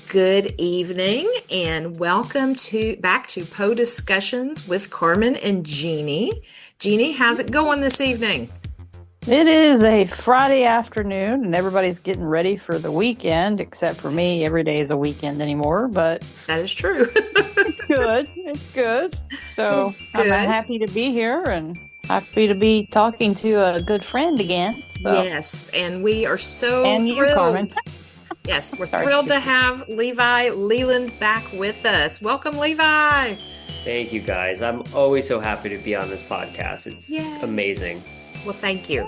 Good evening and welcome to back to Poe Discussions with Carmen and Jeanie. Jeanie, how's it going this evening? It is a Friday afternoon and everybody's getting ready for the weekend, except for me. Yes, Every day is a weekend anymore, but that is true. it's good. It's good. Well, So I'm good. happy to be here and happy to be talking to a good friend again. So, Yes, and we are so and you, Carmen. thrilled. Yes, we're Sorry. thrilled to have Levi Leland back with us. Welcome, Levi. Thank you guys. I'm always so happy to be on this podcast. It's Yay. amazing. Well, thank you.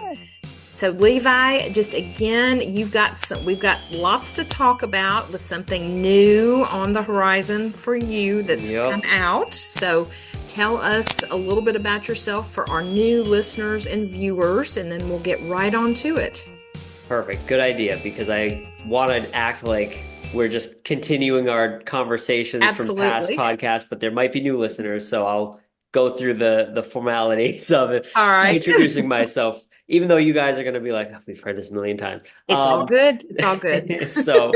So Levi, just again, we've got lots to talk about with something new on the horizon for you that's come Yep. out. So tell us a little bit about yourself for our new listeners and viewers, and then we'll get right on to it. Perfect. Good idea because I want to act like we're just continuing our conversations from past Absolutely. podcasts, but there might be new listeners, so I'll go through the formalities of it, All right. introducing myself, even though you guys are going to be like, "Oh, we've heard this a million times." It's all good. It's all good. So,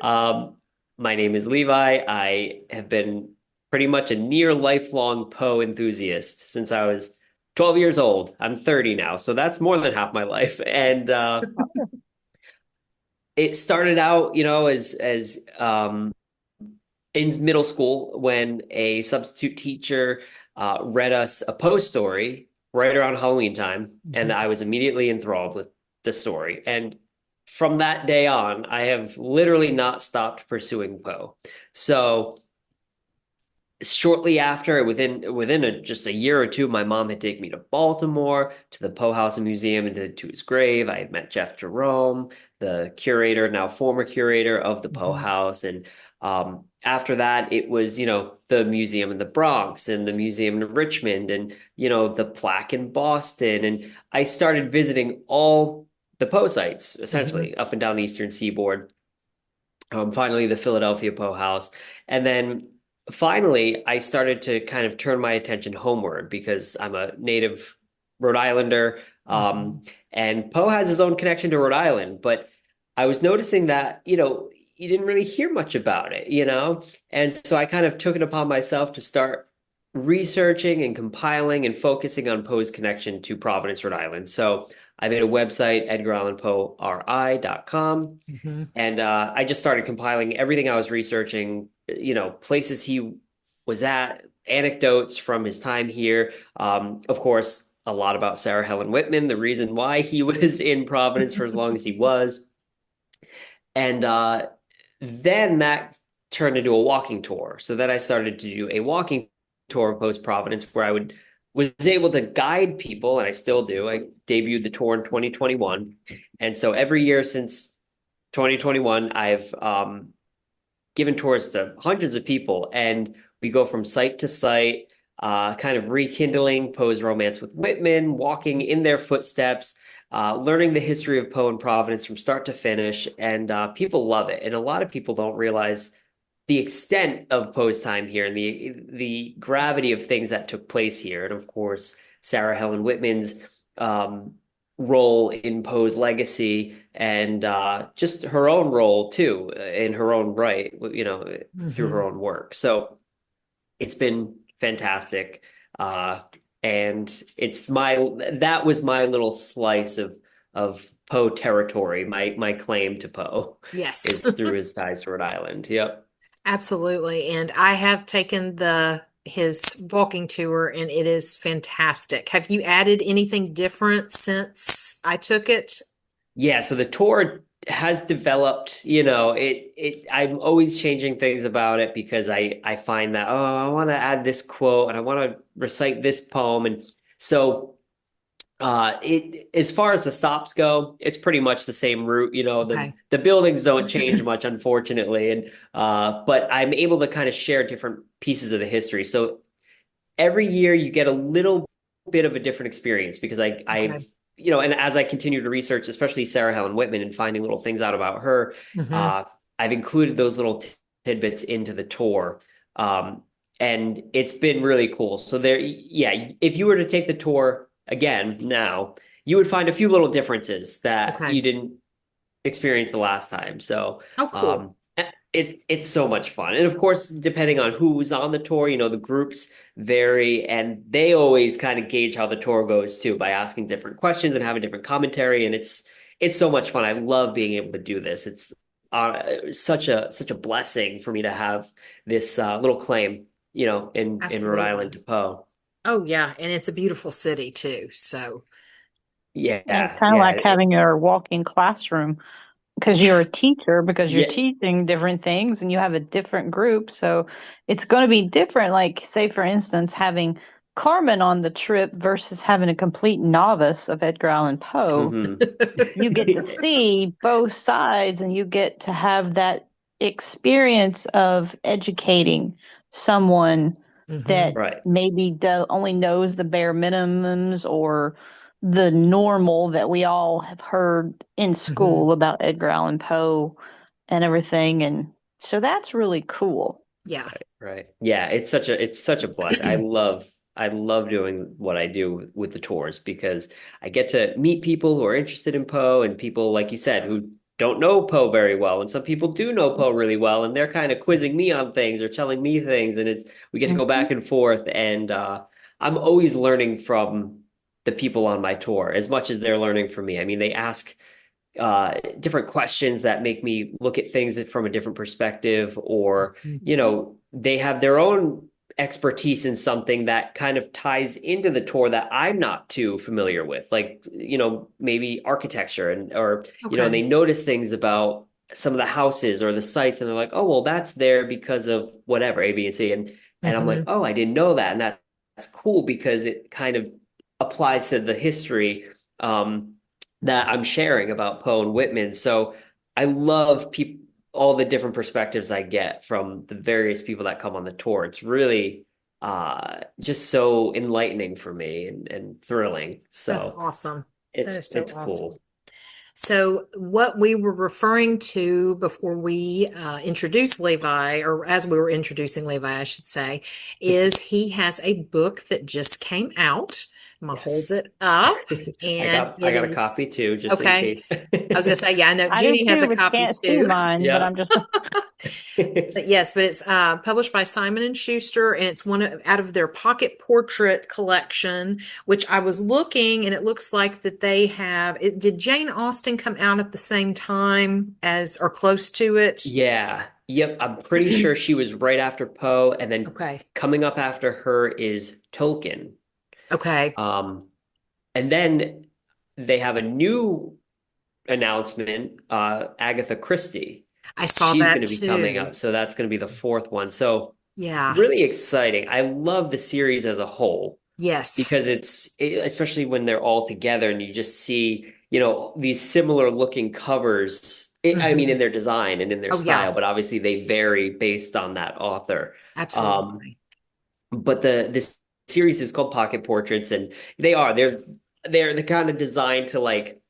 um, my name is Levi. I have been pretty much a near lifelong Poe enthusiast since I was 12 years old. I'm 30 now, so that's more than half my life. And it started out, as in middle school when a substitute teacher read us a Poe story right around Halloween time, and Mhm. I was immediately enthralled with the story. And from that day on, I have literally not stopped pursuing Poe. So shortly after, just a year or two, my mom had taken me to Baltimore to the Poe House and Museum and to his grave. I had met Jeff Jerome, the curator, now former curator of the Poe Mhm. House, and after that, it was the museum in the Bronx and the museum in Richmond, and the plaque in Boston, and I started visiting all the Poe sites Mhm. essentially up and down the Eastern Seaboard. Finally, the Philadelphia Poe House. And then finally, I started to kind of turn my attention homeward because I'm a native Rhode Islander. Mhm. And Poe has his own connection to Rhode Island, but I was noticing that, you didn't really hear much about it. And so I kind of took it upon myself to start researching and compiling and focusing on Poe's connection to Providence, Rhode Island. So I made a website, edgarallanpoeri.com, Mhm. and I just started compiling everything I was researching, places he was at, anecdotes from his time here. Of course, a lot about Sarah Helen Whitman, the reason why he was in Providence for as long as he was. And then that turned into a walking tour. So then I started to do a walking tour of Post Providence where was able to guide people, and I still do. I debuted the tour in 2021. And so every year since 2021, I've given tours to hundreds of people, and we go from site to site, kind of rekindling Poe's romance with Whitman, walking in their footsteps, learning the history of Poe and Providence from start to finish, and people love it. And a lot of people don't realize the extent of Poe's time here and the gravity of things that took place here, and of course Sarah Helen Whitman's um, role in Poe's legacy and just her own role too in her own right, through her Mhm. own work. So it's been fantastic. Uh, and that was my little slice of Poe territory. My claim to Poe Yes. is through his ties to Rhode Island. Yep. Absolutely. And I have taken the his walking tour and it is fantastic. Have you added anything different since I took it? Yeah, so the tour has developed, I'm always changing things about it because I find that, oh, I want to add this quote and I want to recite this poem. And so it as far as the stops go, it's pretty much the same route. The Okay. the buildings don't change much, unfortunately. And but I'm able to kind of share different pieces of the history. So every year you get a little bit of a different experience because Okay. and as I continue to research, especially Sarah Helen Whitman and finding little things out about her, Hmm. uh, I've included those little tidbits into the tour. Um, and it's been really cool. So yeah, if you were to take the tour again now, you would find a few little differences that Okay. you didn't experience the last time. So, Oh, cool. it's so much fun. And of course, depending on who's on the tour, the groups vary and they always kind of gauge how the tour goes too by asking different questions and having different commentary. And it's so much fun. I love being able to do this. It's such a blessing for me to have this little claim, in Rhode Island Absolutely. to Poe. Oh yeah, and it's a beautiful city too. So, And it's Yeah, kind of yeah, like having your walking classroom because you're a teacher, because you're yeah. teaching different things and you have a different group. So it's going to be different. Like, say, for instance, having Carmen on the trip versus having a complete novice of Edgar Allan Poe. Hmm. You get to see both sides and you get to have that experience of educating someone hmm that Right. maybe only knows the bare minimums or the normal that we all have heard in hmm school about Edgar Allan Poe and everything. And so that's really cool. yeah. Right. Yeah, it's such a blessing. I love doing what I do with the tours because I get to meet people who are interested in Poe and people, like you said, who don't know Poe very well. And some people do know Poe really well, and they're kind of quizzing me on things or telling me things, and it's we get to go Mhm. back and forth. And I'm always learning from the people on my tour as much as they're learning from me. I mean, they ask different questions that make me look at things from a different perspective, or they have their own expertise in something that kind of ties into the tour that I'm not too familiar with, like maybe architecture and Okay. they notice things about some of the houses or the sites, and they're like, oh well, that's there because of whatever A, B, and C, and I'm like, hmm oh, I didn't know that, and that's cool because it kind of applies to the history. That I'm sharing about Poe and Whitman. So I love people all the different perspectives I get from the various people that come on the tour. It's really just so enlightening for me and thrilling. That's So awesome. That it's is so it's awesome. cool. So, what we were referring to before we introduced Levi, or as we were introducing Levi, I should say, is he has a book that just came out. I'm gonna hold Yes. it up, I and got I it got a is copy too, just in okay. case. I was gonna say, yeah, I know I do Jeannie has too, a but you copy can't see too. mine, but Yeah. I'm just But yes, but it's published by Simon and Schuster, and it's out of their pocket portrait collection. Which I was looking, and it looks like that they have. Did Jane Austen come out at the same time as, or close to it? Yeah. Yep. I'm pretty sure she was right after Poe, and then Okay. coming up after her is Tolkien. Okay. Um, and then they have a new announcement, Agatha Christie. I saw She's going that to be coming too. up, so that's going to be the fourth one. So Yeah. really exciting. I love the series as a whole Yes. because especially when they're all together and you just see, these similar looking covers. I mean, in hmm their design and in their Oh yeah. style, but obviously they vary based on that author. Um, Absolutely. but this series is called Pocket Portraits, and they're the kind of designed to like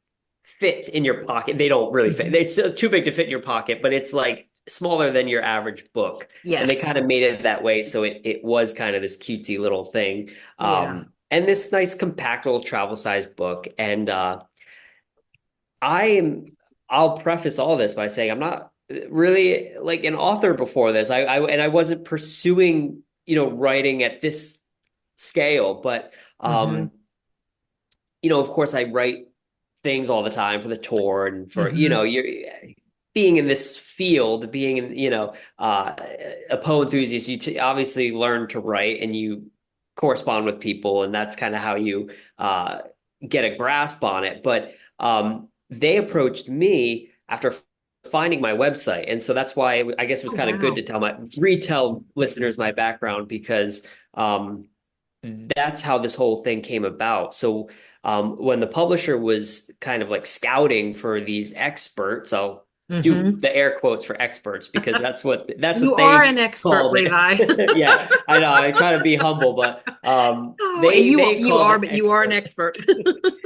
fit in your pocket. They don't really fit. hmm It's too big to fit in your pocket, but it's like smaller than your average book. And they Yes. kind of made it that way. So it was kind of this cutesy little thing. Yeah. And this nice compact little travel size book. And I'm I'll preface all this by saying I'm not really like an author before this. I wasn't pursuing, writing at this scale, but hmm of course I write things all the time for the tour and for, hmm you're being in this field, being in, a Poe enthusiast, obviously learn to write and you correspond with people, and that's kind of how you get a grasp on it. But they approached me after finding my website, and so that's why I guess it was Oh kind of good wow. to retell listeners my background because that's how this whole thing came about. So when the publisher was kind of like scouting for these experts, I'll do hmm the air quotes for experts because that's what You are they an expert, called Levi. it. Yeah, I know. I try to be humble, but Oh, and they you called are, it but you are an experts. expert.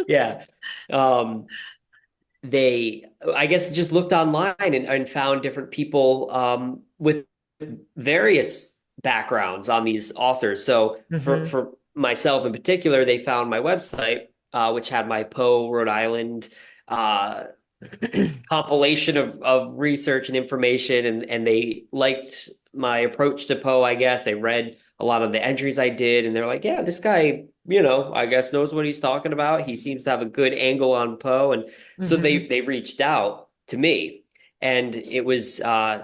Yeah. Um, they, I guess, just looked online and found different people with various backgrounds on these authors. So for hmm for myself in particular, they found my website, which had my Poe, Rhode Island, uh, compilation of research and information, and they liked my approach to Poe, I guess. They read a lot of the entries I did, and they're like, yeah, this guy, I guess knows what he's talking about. He seems to have a good angle on Poe. And so Hmm. they reached out to me. And it was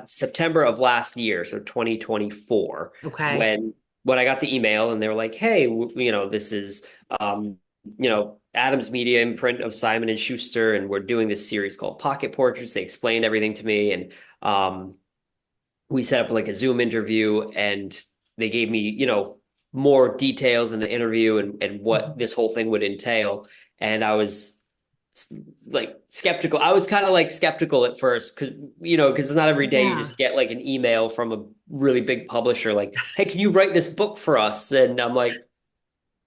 September of last year, so 2024, Okay. when I got the email and they were like, hey, this is um, Adams Media imprint of Simon and Schuster, and we're doing this series called Pocket Portraits. They explained everything to me, and we set up like a Zoom interview, and they gave me, more details in the interview and what Mhm. this whole thing would entail. And I was like skeptical. I was kind of like skeptical at first because it's not every day you Yeah. just get like an email from a really big publisher like, hey, can you write this book for us? And I'm like,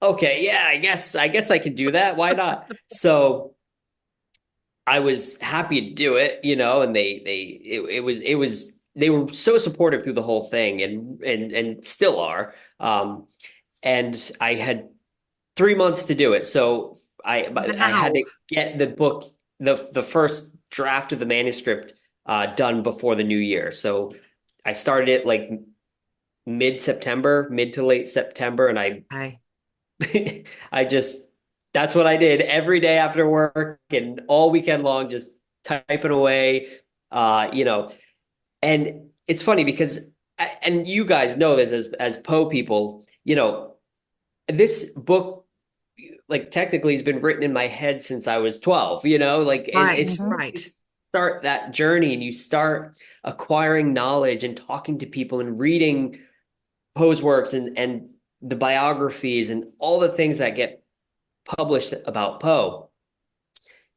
okay, yeah, I guess I can do that. Why not? So I was happy to do it, and it was they were so supportive through the whole thing, and still are. And I had 3 months to do it, so I had Wow. to get the book, the first draft of the manuscript done before the new year. So I started it like mid-September, mid to late September, and I Okay. I just that's what I did every day after work and all weekend long, just typing away. Uh, you know, and it's funny because and you guys know this as Poe people, this book like technically has been written in my head since I was 12, like Right. it's Right. start that journey and you start acquiring knowledge and talking to people and reading Poe's works and the biographies and all the things that get published about Poe,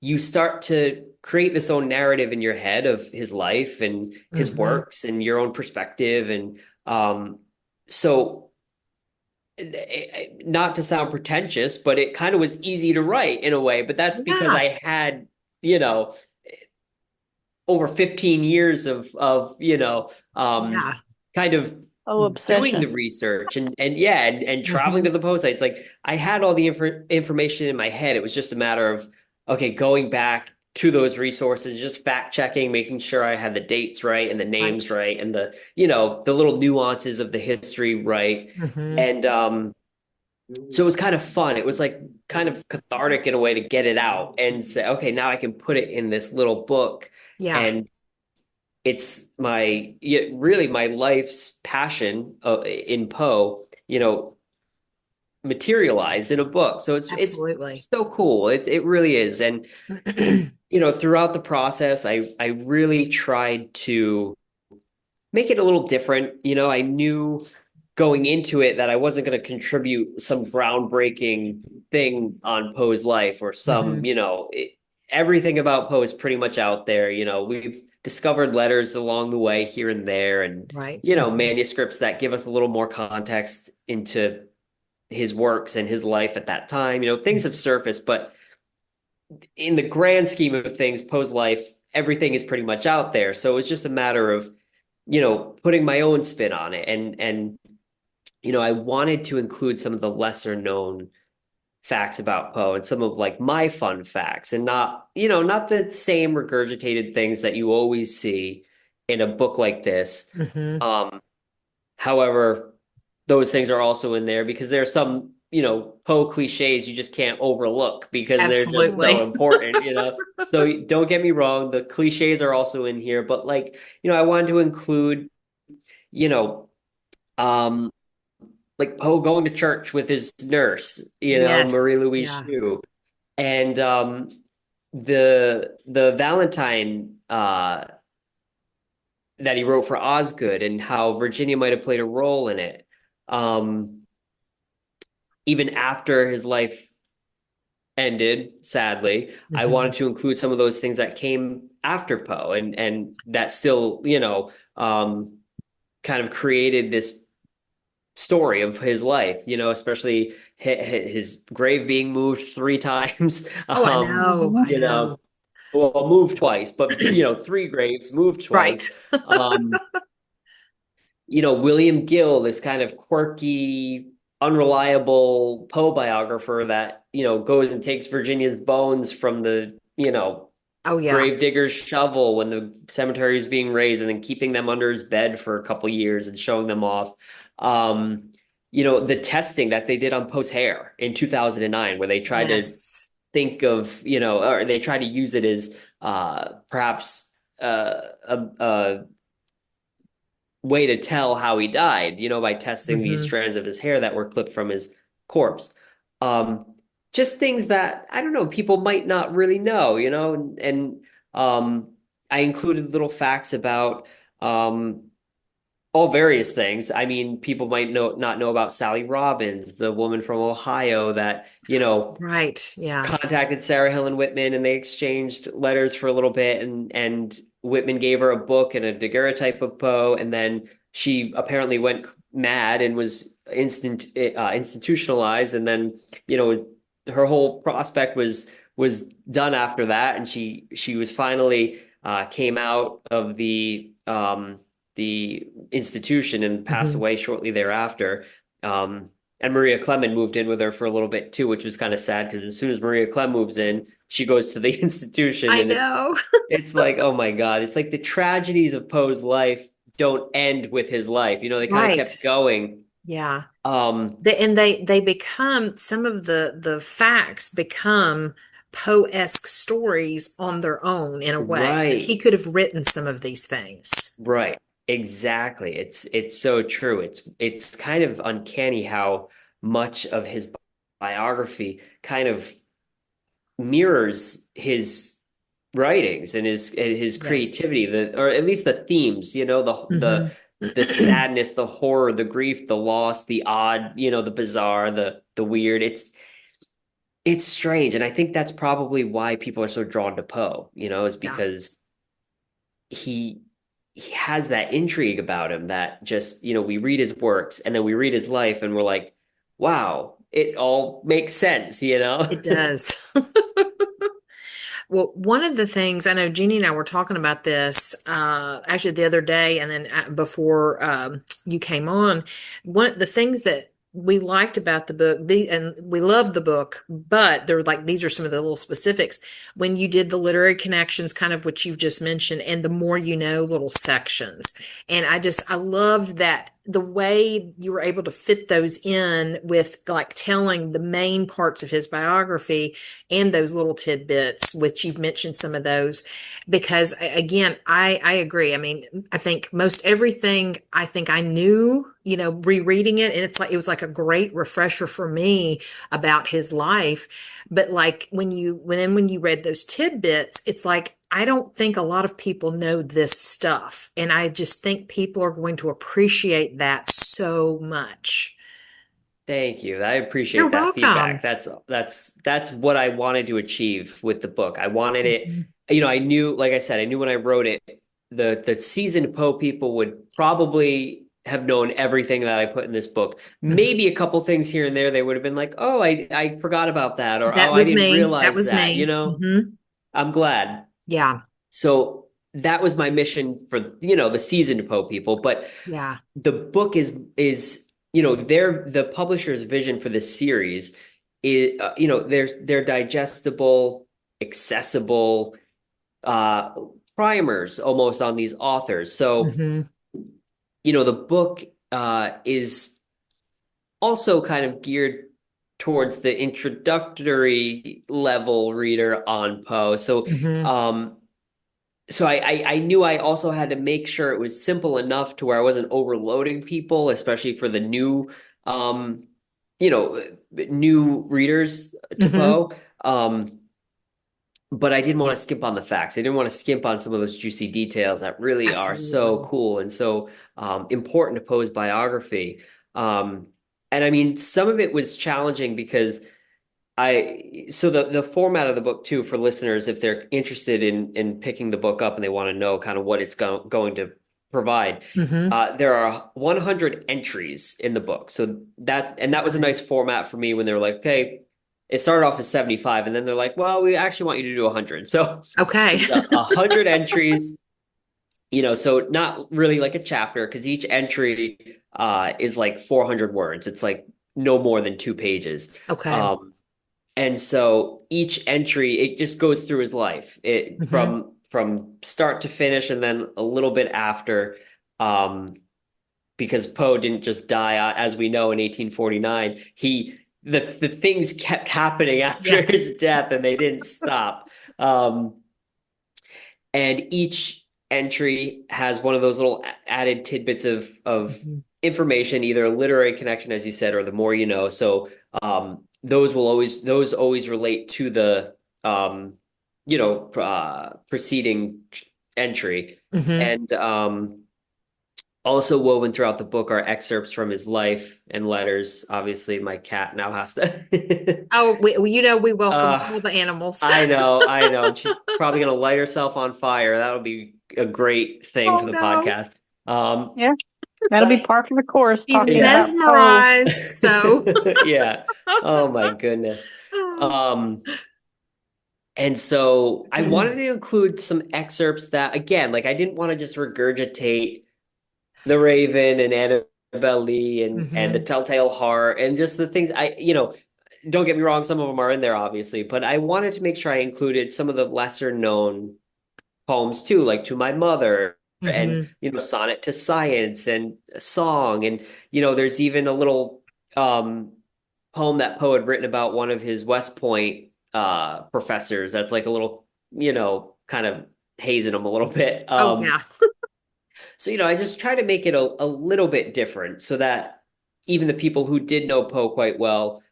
you start to create this own narrative in your head of his life and his Hmm. works and your own perspective. And so, not to sound pretentious, but it kind of was easy to write in a way. But that's because Yeah. I had, you know, over 15 years of Yeah. kind of Oh, doing the obsession. research and yeah and traveling Hmm. to the post sites. Like I had all the information in my head. It was just a matter of okay, going back to those resources, just fact checking, making sure I had the dates right and the names Right. right and the little nuances of the history right. Hmm. And so it was kind of fun. It was like kind of cathartic in a way to get it out and say, okay, now I can put it in this little book. Yeah. And it's really my life's passion in Poe, materialized in a book. So it's Absolutely. so cool. It really is. And throughout the process, I really tried to make it a little different. I knew going into it that I wasn't going to contribute some groundbreaking thing on Poe's life or Hmm. everything about Poe is pretty much out there. We've discovered letters along the way here and there and, Right. Hmm. manuscripts that give us a little more context into his works and his life at that time. Things have surfaced, but in the grand scheme of things, Poe's life, everything is pretty much out there. So it's just a matter of, putting my own spin on it and I wanted to include some of the lesser known facts about Poe and some of like my fun facts and not the same regurgitated things that you always see in a book like this. Hmm. Um, However, those things are also in there because there are some, Poe cliches you just can't overlook because they're just Mhm. so Absolutely. important. So don't get me wrong, the cliches are also in here, but like, I wanted to include, you know, um, like Poe going to church with his nurse, Marie Yes. Louise Yeah. Schuh, and the Valentine that he wrote for Osgood, and how Virginia might have played a role in it, um, even after his life ended. Sadly, I wanted Hmm. to include some of those things that came after Poe, and that still, kind of created this story of his life, especially his grave being moved 3 times. Oh, I know. I You know, know. well, moved twice, but three graves moved Right. twice. Um, William Gill, this kind of quirky, unreliable Poe biographer that, goes and takes Virginia's bones from the, Oh yeah. gravedigger's shovel when the cemetery is being raised, and then keeping them under his bed for a couple years and showing them off. Um, the testing that they did on Poe's hair in 2009, where they tried to Yes. think of, or they tried to use it as perhaps a way to tell how he died, by testing these Hmm. strands of his hair that were clipped from his corpse. Um, just things that I don't know, people might not really know, and I included little facts about um, all various things. I mean, people might not know about Sally Robbins, the woman from Ohio that, Right. Yeah. contacted Sarah Helen Whitman, and they exchanged letters for a little bit, and Whitman gave her a book and a daguerreotype of Poe, and then she apparently went mad and was institutionalized, and then her whole prospect was done after that, and she was finally came out of the institution and passed Hmm. away shortly thereafter. And Maria Clement moved in with her for a little bit too, which was kind of sad because as soon as Maria Clem moves in, she goes to the institution, I and know. it's like, oh my God, it's like the tragedies of Poe's life don't end with his life. They kind of Right. kept going. Yeah. Um, They become some of the facts become Poe-esque stories on their own in a way. Like he right, could have written some of these things. right, exactly. It's so true. It's kind of uncanny how much of his biography kind of mirrors his writings and his Yes. creativity, or at least the themes, Hmm. the sadness, the horror, the grief, the loss, the odd, the bizarre, the weird. It's strange, and I think that's probably why people are so drawn to Poe, is Yeah. because he he has that intrigue about him that just, we read his works and then we read his life and we're like, wow, it all makes sense. It does. Well, one of the things I know Jeannie and I were talking about this actually the other day, and then before you came on, one of the things that we liked about the book, and we loved the book, but there were like these are some of the little specifics when you did the literary connections, kind of what you've just mentioned, and the more you know little sections, and I loved that the way you were able to fit those in with like telling the main parts of his biography and those little tidbits, which you've mentioned some of those, because again, I agree. I mean, I think most everything I think I knew, rereading it, and it's like it was like a great refresher for me about his life. But like when you read those tidbits, it's like I don't think a lot of people know this stuff, and I just think people are going to appreciate that so much. Thank you. I You're appreciate that feedback. welcome. That's what I wanted to achieve with the book. I wanted it, Mhm. I knew, like I said, I knew when I wrote it, the seasoned Poe people would probably have known everything that I put in this book. Mhm. Maybe a couple things here and there they would have been like, "Oh, I forgot about that," or "Oh, That I was didn't me. That realize was that." me. I'm glad. Yeah. So that was my mission for, the seasoned Poe people, but Yeah. the book is the publisher's vision for this series is they're digestible, accessible uh primers almost on these authors. So Hmm. the book is also kind of geared towards the introductory level reader on Poe. So Hmm. um I knew I also had to make sure it was simple enough to where I wasn't overloading people, especially for the um, new readers to Hmm. Poe. But I didn't want to skimp on the facts. I didn't want to skimp on some of those juicy details that really are so Absolutely. cool and so important to Poe's biography. Um, and I mean, some of it was challenging because so the format of the book too for listeners, if they're interested in picking the book up and they want to know kind of what it's going to provide, Hmm. there are 100 entries in the book. So that was a Right. nice format for me when they were like, okay, it started off as 75, and then they're like, well, we actually want you to do 100. So Okay. it's 100 entries. So not really like a chapter because each entry is like 400 words. It's like no more than 2 pages. Okay. Um, And so each entry, it just goes through his life, it Hmm. from start to finish, and then a little bit after, um, because Poe didn't just die, as we know, in 1849. The things kept happening after Yeah. his death, and they didn't stop. Um, and each entry has one of those little added tidbits of Hmm. information, either a literary connection, as you said, or the more you know. So those always relate to the preceding entry, Hmm. and also woven throughout the book are excerpts from his life and letters. Obviously, my cat now has to. Oh, we welcome uh, all the animals. I know. And she's probably gonna light herself on fire. That'll be a great thing for Oh the no, podcast. Um, Yeah, that'll be but par for the course he's talking about yeah, Poe. mesmerized. So, yeah. Oh my goodness. Um, and so I wanted to include some excerpts that, again, like I didn't want to just regurgitate The Raven and Annabelle Lee and The hmm. Telltale Heart and just the things don't get me wrong, some of them are in there obviously, but I wanted to make sure I included some of the lesser known poems too, like To My Mother and Hmm. Sonnet to Science and Song, and there's even a little um poem that Poe had written about one of his West Point professors that's like a little, kind of hazing him a little bit. Oh yeah. So, I just try to make it a little bit different so that even the people who did know Poe quite well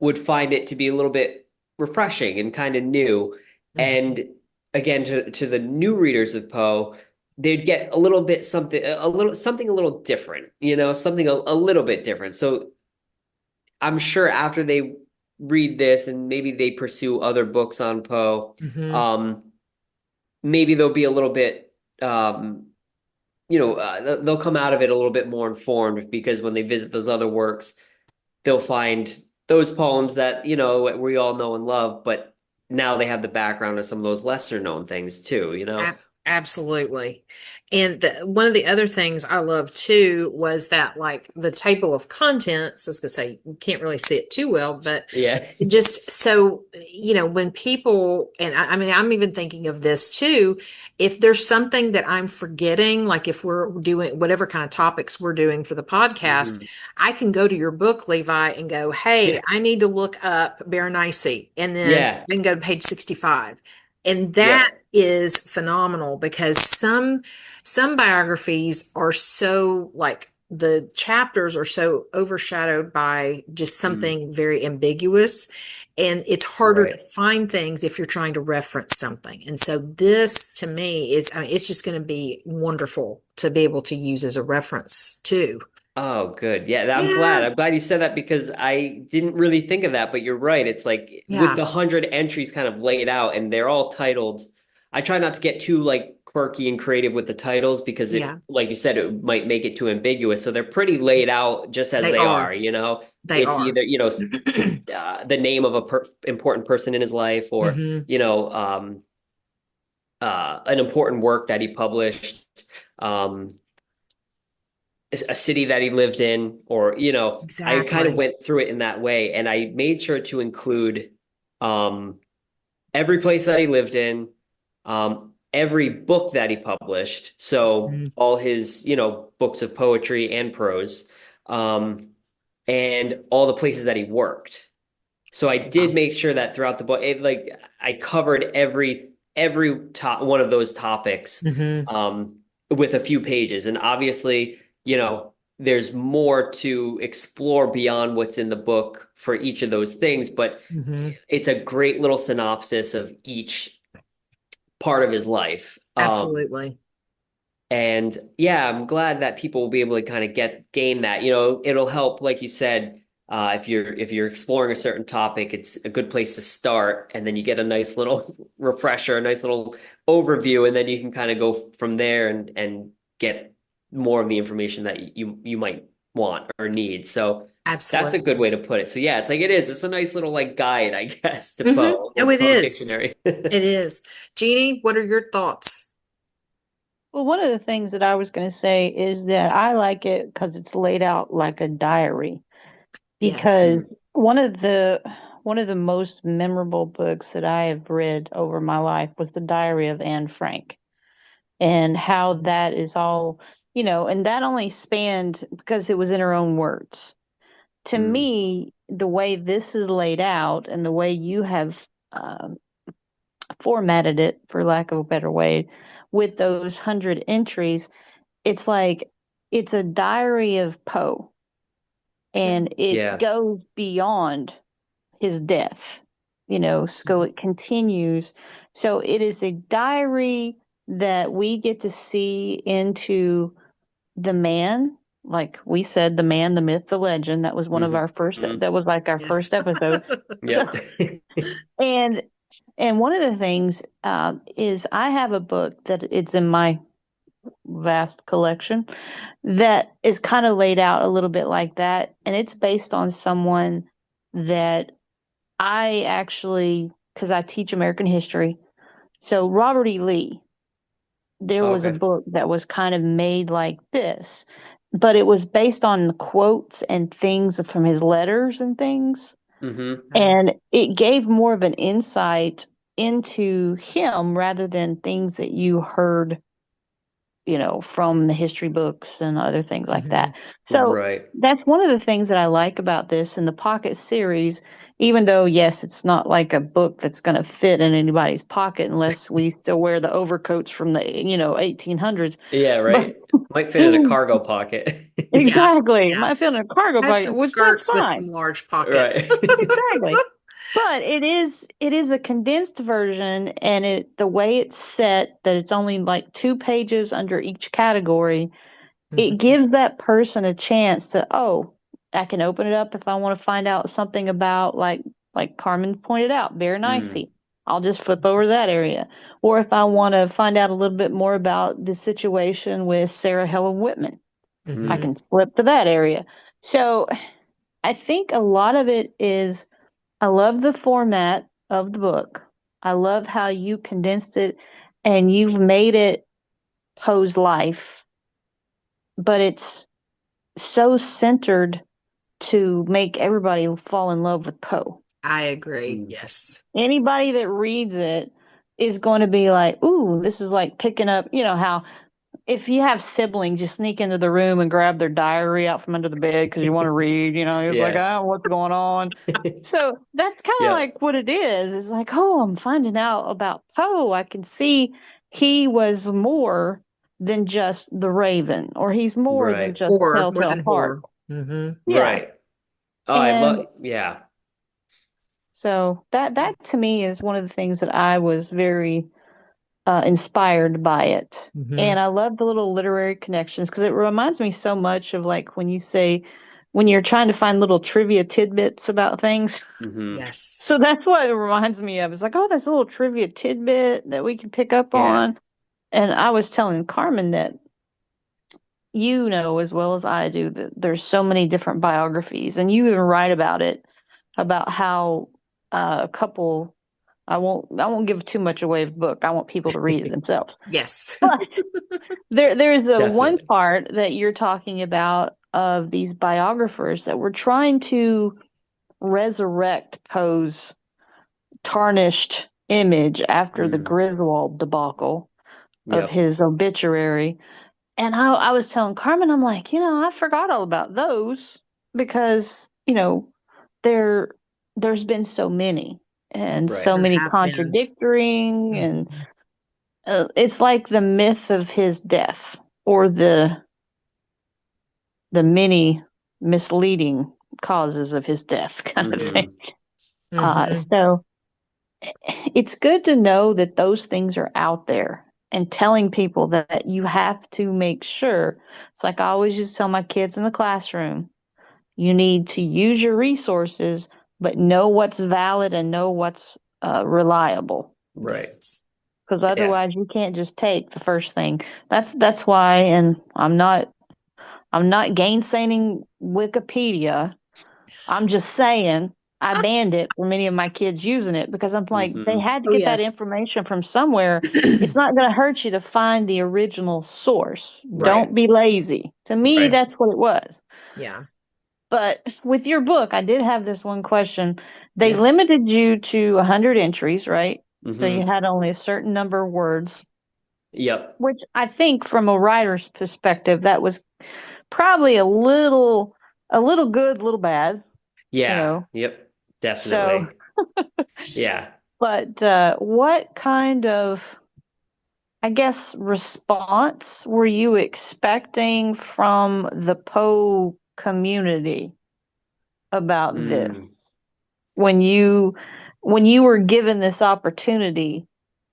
would find it to be a little bit refreshing and kind of new. Hmm. And again, to the new readers of Poe, they'd get a little bit something a little different, something a little bit different. So I'm sure after they read this and maybe they pursue other books on Poe, Hmm. um, maybe they'll be a little bit they'll come out of it a little bit more informed because when they visit those other works, they'll find those poems that, we all know and love, but now they have the background of some of those lesser known things too. Absolutely. And one of the other things I love too was that, like, the table of contents, I was going to say, you can't really see it too well, but Yeah. just so, when people, and I mean, I'm even thinking of this too, if there's something that I'm forgetting, like if we're doing whatever kind of topics we're doing for the podcast, Mhm. I can go to your book, Levi, and go, Yeah. hey, I need to look up Berenice. And then Yeah. I can go to page 65. And that Yep. is phenomenal because some biographies are so, like, the chapters are so overshadowed by just Mm. something very ambiguous, and it's harder to Right. find things if you're trying to reference something. And so this to me is, I mean, it's just going to be wonderful to be able to use as a reference too. Oh, good. Yeah, I'm Yeah. glad. I'm glad you said that because I didn't really think of that, but you're right. It's like with Yeah. the 100 entries kind of laid out and they're all titled. I try not to get too like quirky and creative with the titles because Yeah. like you said, it might make it too ambiguous. So they're pretty laid out just as They they are. are. They It's are. either, the name of a important person in his life or, Hmm. an important work that he published. Um, a city that he lived in, or I kind of Exactly. went through it in that way, and I made sure to include um, every place that he lived in, every book that he published, so Mhm. all his books of poetry and prose, um, and all the places that he worked. So I Yeah. did make sure that throughout the book, like I covered every top one of those topics Hmm. um, with a few pages, and obviously, there's more to explore beyond what's in the book for each of those things, but Hmm. it's a great little synopsis of each part of his life. Absolutely. And yeah, I'm glad that people will be able to kind of gain that. It'll help, like you said, if you're exploring a certain topic, it's a good place to start, and then you get a nice little refresher, a nice little overview, and then you can kind of go from there and get more of the information that you might want or need. So that's a good Absolutely. way to put it. So yeah, it's a nice little like guide, I guess, to Hmm. Poe, a Oh, little it Poe is. dictionary. It is. Jeannie, what are your thoughts? Well, one of the things that I was going to say is that I like it because it's laid out like a diary. Yes. Mm. Because one of the one of the most memorable books that I have read over my life was The Diary of Anne Frank, and how that is all, and that only spanned because it was in her own words. To Mm. me, the way this is laid out and the way you have formatted it, for lack of a better way, with those 100 entries, it's like it's a diary of Poe, and it Yeah. goes beyond his death, so it continues. So it is a diary that we get to see into the man, like we said, the man, the myth, the legend. That was one of our first, Hmm. that was like our Yes. first episode. So, Yep. and, and one of the things is I have a book that it's in my vast collection that is kind of laid out a little bit like that. And it's based on someone that I actually, because I teach American history. So Robert E. Lee, there was a Okay. book that was kind of made like this, but it was based on quotes and things from his letters and things. Hmm. And it gave more of an insight into him rather than things that you heard, from the history books and other things like Hmm. that. So Right. that's one of the things that I like about this in the Pocket series, even though, yes, it's not like a book that's going to fit in anybody's pocket unless we still wear the overcoats from the, 1800s. Yeah, But right. Might fit in a cargo pocket. Yeah. exactly, Yeah. my feeling a cargo Has pocket, some which that's skirts with fine. some large pockets. Right. Exactly. But it is a condensed version, and the way it's set, that it's only like 2 pages under each category, it Mhm. gives that person a chance to, oh, I can open it up if I want to find out something about, like Carmen pointed out, Mm. Berenice. I'll just flip over that area. Or if I want to find out a little bit more about the situation with Sarah Helen Whitman, I Mm. Mhm. can flip to that area. So I think a lot of it is, I love the format of the book. I love how you condensed it and you've made it Poe's life, but it's so centered to make everybody fall in love with Poe. I agree. Mm. Yes. Anybody that reads it is going to be like, ooh, this is like picking up, how if you have siblings, you sneak into the room and grab their diary out from under the bed because you want to read, it's like, Yeah. oh, what's going on? So that's kind of Yep. like what it is. It's like, oh, I'm finding out about Poe. I can see he was more than just the Raven, or he's more than Right. just Horror, more Telltale than Heart. horror. Hmm. Yeah. Right. Oh, I And love, yeah. so that to me is one of the things that I was very inspired by it. Hmm. And I love the little literary connections because it reminds me so much of like when you're trying to find little trivia tidbits about things. Hmm. Yes. So that's what it reminds me of. It's like, oh, that's a little trivia tidbit that we can pick up Yeah. on. And I was telling Carmen that as well as I do that there's so many different biographies, and you even write about it, about how a couple. I won't give too much away of the book. I want people to read it themselves. Yes. But there's a one Definitely. part that you're talking about of these biographers that were trying to resurrect Poe's tarnished image after the Mm. Griswold debacle of Yep. his obituary. And I was telling Carmen, I'm like, I forgot all about those because, there there's been so many and Right. so There many have been. contradicting, and Mhm. it's like the myth of his death, or the many misleading causes of his death kind of thing. Hmm. Hmm. So it's good to know that those things are out there, and telling people that you have to make sure. It's like I always used to tell my kids in the classroom, you need to use your resources, but know what's valid and know what's reliable. Right. Yes. Because Yeah. otherwise, you can't just take the first thing. That's why, and I'm not gainsaying Wikipedia. I'm just saying I banned it for many of my kids using it because I'm like, they Hmm. had to Oh, get that yes. information from somewhere. It's not going to hurt you to find the original source. Right. Don't be lazy. To me, Right. that's what it was. Yeah. But with your book, I did have this one question. They Yeah. limited you to 100 entries, right? So you Hmm. had only a certain number of words, Yep. which I think from a writer's perspective, that was probably a little good, little bad, you Yeah. know. Yep. So, Definitely. Yeah. but what kind of, I guess, response were you expecting from the Poe community about Mm. this? When you were given this opportunity,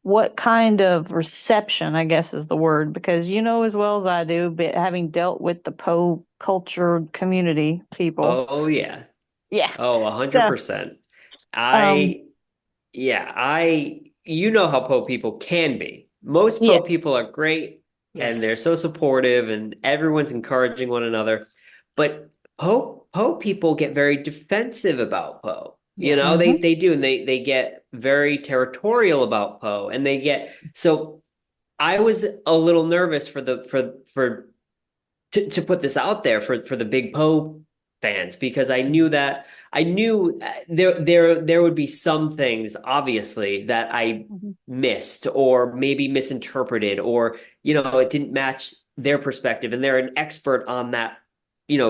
what kind of reception, I guess is the word, because you know as well as I do, but having dealt with the Poe culture community people. Oh yeah. Yeah. Oh, So, 100%. um, I Yeah, you know how Poe people can be. Most yeah. Poe people are great and they're so Yes. supportive and everyone's encouraging one another. But Poe people get very defensive about Poe. You know, Yes. Hmm. they do, and they get very territorial about Poe, and they get so I was a little nervous for to put this out there for the big Poe fans because I knew there would be some things obviously that I Hmm. missed or maybe misinterpreted or it didn't match their perspective and they're an expert on that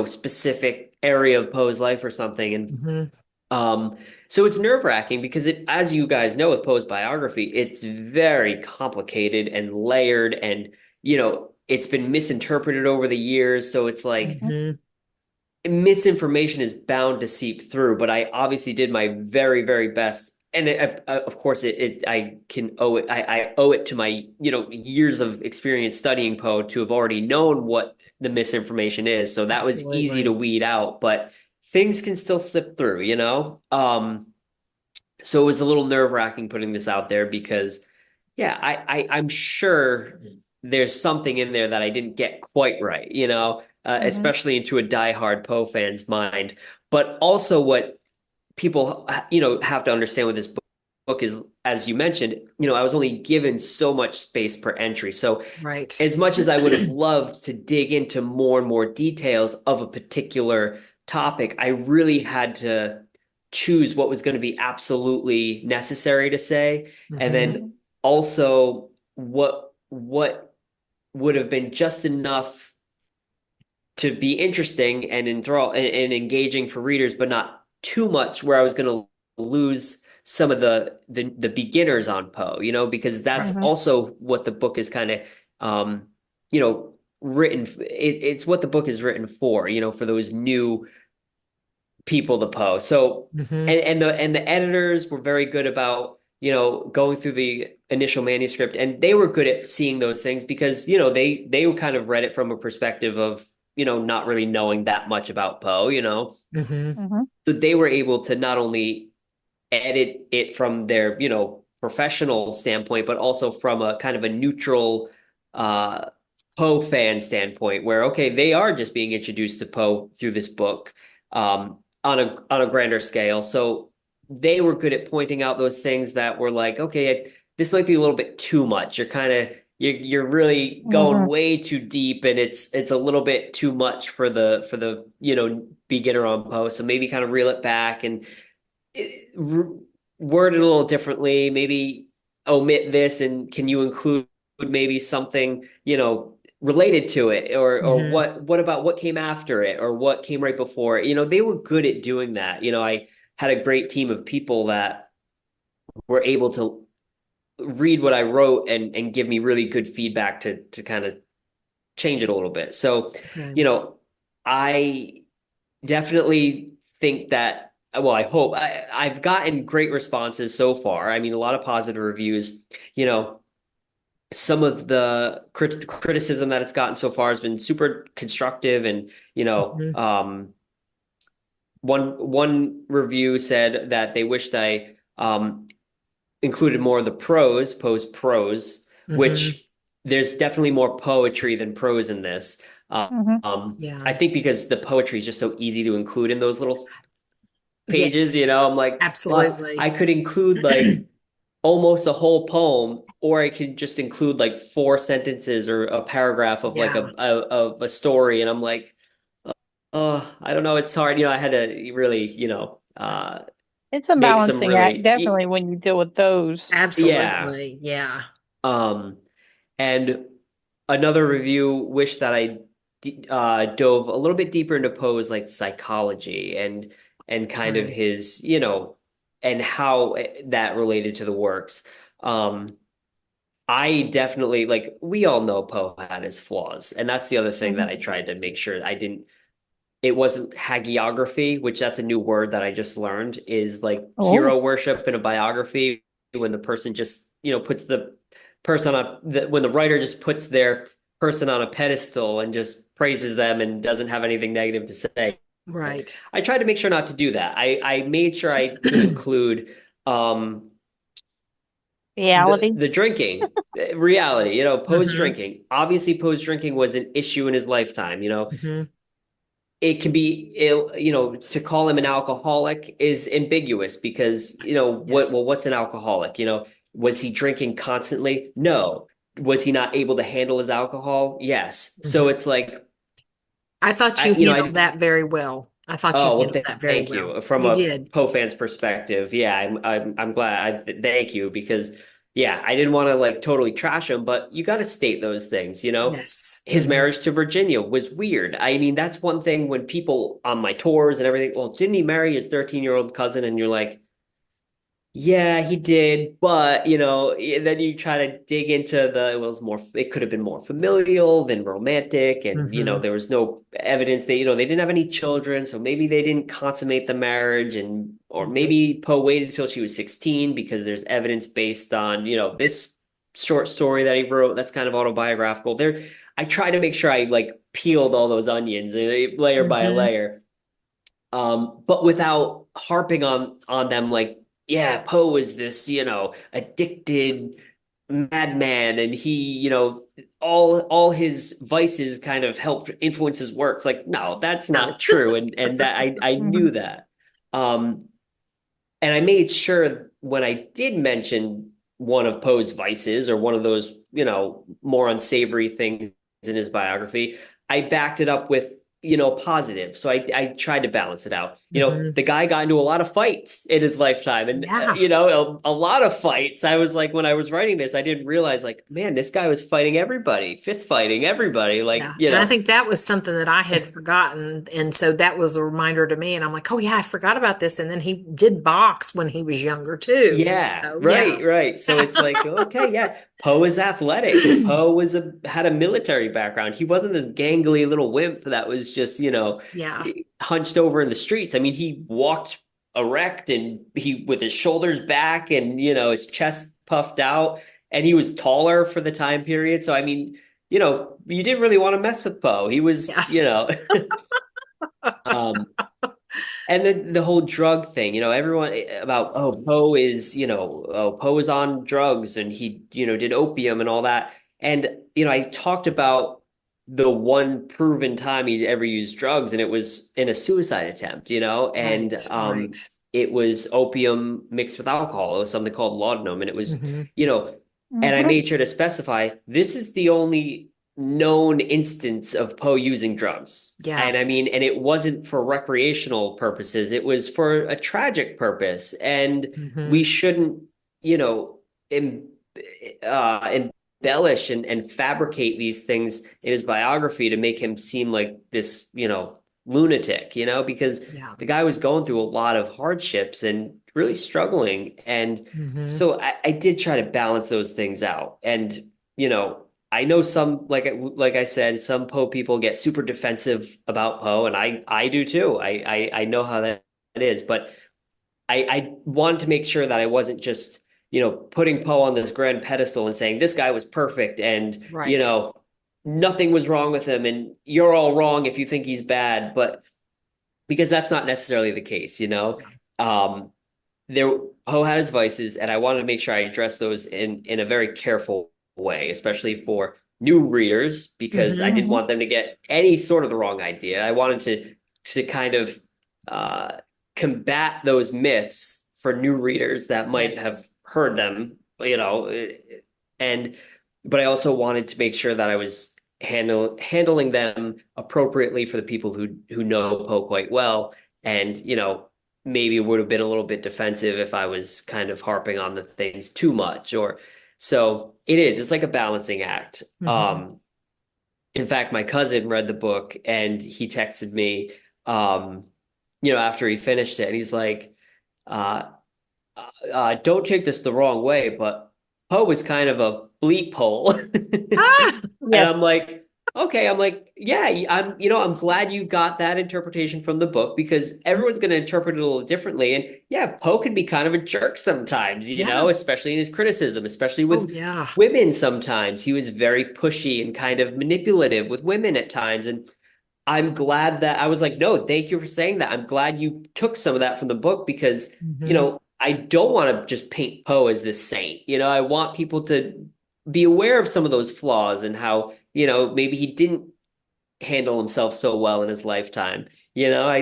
specific area of Poe's life or something and Hmm. um, so it's nerve-wracking because as you guys know with Poe's biography, it's very complicated and layered and it's been misinterpreted over the years. So it's like Hmm. misinformation is bound to seep through, but I obviously did my very, very best. And of course, I can owe it. I owe it to my, years of experience studying Poe to have already known what the misinformation is. So that was easy to Absolutely. weed out, but things can still slip through. So it was a little nerve-wracking putting this out there because, yeah, I'm sure there's something in there that I didn't get quite right, Hmm. especially into a diehard Poe fan's mind. But also, what people, have to understand with this book is, as you mentioned, I was only given so much space per entry. So, Right. as much as I would have loved to dig into more and more details of a particular topic, I really had to choose what was going to be absolutely necessary to say, and Hmm. then also what would have been just enough to be interesting and enthrall and engaging for readers, but not too much where I was going to lose some of the beginners on Poe, because that's Right. Hmm. also what the book is kind of um, written. It's what the book is written for those new people to Poe. So Hmm. and the editors were very good about going through the initial manuscript and they were good at seeing those things because they kind of read it from a perspective of not really knowing that much about Poe. Hmm. Hmm. So they were able to not only edit it from their professional standpoint but also from a kind of a neutral uh Poe fan standpoint where okay they are just being introduced to Poe through this book on a grander scale. So they were good at pointing out those things that were like, okay, this might be a little bit too much. You're really going Hmm. way too deep, and it's a little bit too much for the beginner on Poe. So maybe kind of reel it back and word it a little differently. Maybe omit this, and can you include maybe something related to it, or Hmm. what about what came after it, or what came right before it? They were good at doing that. I had a great team of people that were able to read what I wrote and give me really good feedback to kind of change it a little bit. So, Okay. you know, I definitely think that, well, I hope I've gotten great responses so far. I mean, a lot of positive reviews. You know, some of the criticism that it's gotten so far has been super constructive, and Hmm. one review said that they wished I included more of the Poe's prose, Hmm. which there's definitely more poetry than prose in this. Hmm. I Yeah. think because the poetry is just so easy to include in those little pages, Yes. I'm like, well, I Absolutely. could include like almost a whole poem, or I could just include like four sentences or a paragraph of like Yeah. of a story, and I'm like, I don't know. It's hard. I had to really, It's a make some balancing act, really, definitely, when you deal with those. yeah. Absolutely. Yeah. Um, and another review wished that I dove a little bit deeper into Poe's like psychology and kind of Right. his, and how that related to the works. Um, I definitely like we all know Poe had his flaws, and that's the other thing that I Mhm. tried to make sure I didn't. It wasn't hagiography, which that's a new word that I just learned, is like Oh, hero worship in a biography when the person just, puts the person on when the writer just puts their person on a pedestal and just praises them and doesn't have anything negative to say. Right. I tried to make sure not to do that. I made sure to include um reality. the drinking reality, Poe's Hmm. drinking. Obviously, Poe's drinking was an issue in his lifetime. Hmm. It can be to call him an alcoholic is ambiguous because Yes. what's an alcoholic? Was he drinking constantly? No. Was he not able to handle his alcohol? Yes. So Hmm. it's like I thought I you you know handled I that very well. I thought you oh, well, handled that very thank well. you. From You a did. Poe fan's perspective, yeah, I'm glad. Thank you because yeah, I didn't want to like totally trash him, but you got to state those things. Yes. His Hmm. marriage to Virginia was weird. I mean, that's one thing when people on my tours and everything. Well, didn't he marry his 13-year-old cousin? And you're like, yeah, he did, but then you try to dig into it could have been more familial than romantic, and Hmm. there was no evidence that they didn't have any children, so maybe they didn't consummate the marriage, and or Right. maybe Poe waited until she was 16 because there's evidence based on, this short story that he wrote that's kind of autobiographical. I try to make sure I like peeled all those onions layer by Hmm. layer, but without harping on them like, yeah, Poe is this, addicted madman, and he, all his vices kind of helped influence his works. Like, no, that's No. not true, and that I knew Hmm. that. Um, and I made sure when I did mention one of Poe's vices or one of those, more unsavory things in his biography, I backed it up with, positive. So I tried to balance it out. Hmm. The guy got into a lot of fights in his lifetime, and Yeah. a lot of fights. I was like, when I was writing this, I didn't realize like, man, this guy was fighting everybody, fist fighting everybody. Like, Yeah. And I think that was something that I had forgotten. And so that was a reminder to me. And I'm like, oh, yeah, I forgot about this. And then he did box when he was younger, too. Yeah, So, yeah. right, right. So it's like, okay, yeah, Poe is athletic. Poe had a military background. He wasn't this gangly little wimp that was just, Yeah. hunched over in the streets. I mean, he walked erect and he with his shoulders back and, his chest puffed out, and he was taller for the time period. So I mean, you didn't really want to mess with Poe. He was, Yeah. um and then the whole drug thing, everyone about, oh, Poe is, oh, Poe is on drugs and he, did opium and all that. And, I talked about the one proven time he ever used drugs, and it was in a suicide attempt, and Right. Right. it was opium mixed with alcohol. It was something called laudanum. And it was, Hmm. you know, and I Hmm. made sure to specify this is the only known instance of Poe using drugs. Yeah. And I mean, and it wasn't for recreational purposes, it was for a tragic purpose. And Hmm. we shouldn't, you know, embellish and fabricate these things in his biography to make him seem like this, lunatic, because Yeah. the guy was going through a lot of hardships and really struggling. And Hmm. so I did try to balance those things out. And, I know some like I said, some Poe people get super defensive about Poe, and I do too. I know how that is, but I wanted to make sure that I wasn't just putting Poe on this grand pedestal and saying this guy was perfect and Right. nothing was wrong with him, and you're all wrong if you think he's bad, but because that's not necessarily the case, Yeah. um, there Poe had his vices, and I wanted to make sure I address those in a very careful way, especially for new readers, because I Hmm. didn't want them to get any sort of the wrong idea. I wanted to kind of uh, combat those myths for new readers that might have Yes. heard them, and but I also wanted to make sure that I was handling them appropriately for the people who know Poe quite well, and maybe would have been a little bit defensive if I was kind of harping on the things too much, or so it's like a balancing act. Hmm. In fact, my cousin read the book and he texted me, after he finished it, and he's like, uh, don't take this the wrong way, but Poe was kind of a bleep hole. Ah, And Yes. I'm like, okay, I'm like, yeah, I'm glad you got that interpretation from the book because everyone's going to interpret it a little differently. And yeah, Poe can be kind of a jerk sometimes, yeah. especially in his criticism, especially Oh, with yeah. women sometimes. He was very pushy and kind of manipulative with women at times. And I'm glad that I was like, no, thank you for saying that. I'm glad you took some of that from the book because, Hmm. I don't want to just paint Poe as this saint. I want people to be aware of some of those flaws and how, maybe he didn't handle himself so well in his lifetime. I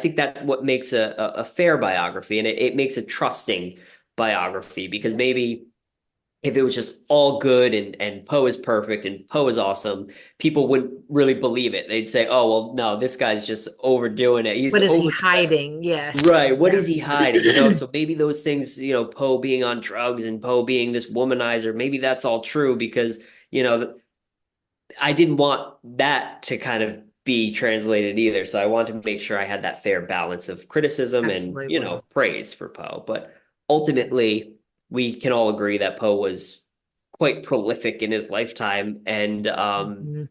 think that's what makes a fair biography, and it makes a trusting biography because maybe if it was just all good and Poe is perfect and Poe is awesome, people wouldn't really believe it. They'd say, "Oh, well, no, this guy's just overdoing it. He's What is he over hiding? Yes. right. What is he hiding?" Yeah. So maybe those things, Poe being on drugs and Poe being this womanizer, maybe that's all true because, I didn't want that to kind of be translated either. So I wanted to make sure I had that fair balance of criticism and, Absolutely. praise for Poe. But ultimately, we can all agree that Poe was quite prolific in his lifetime. And Mhm.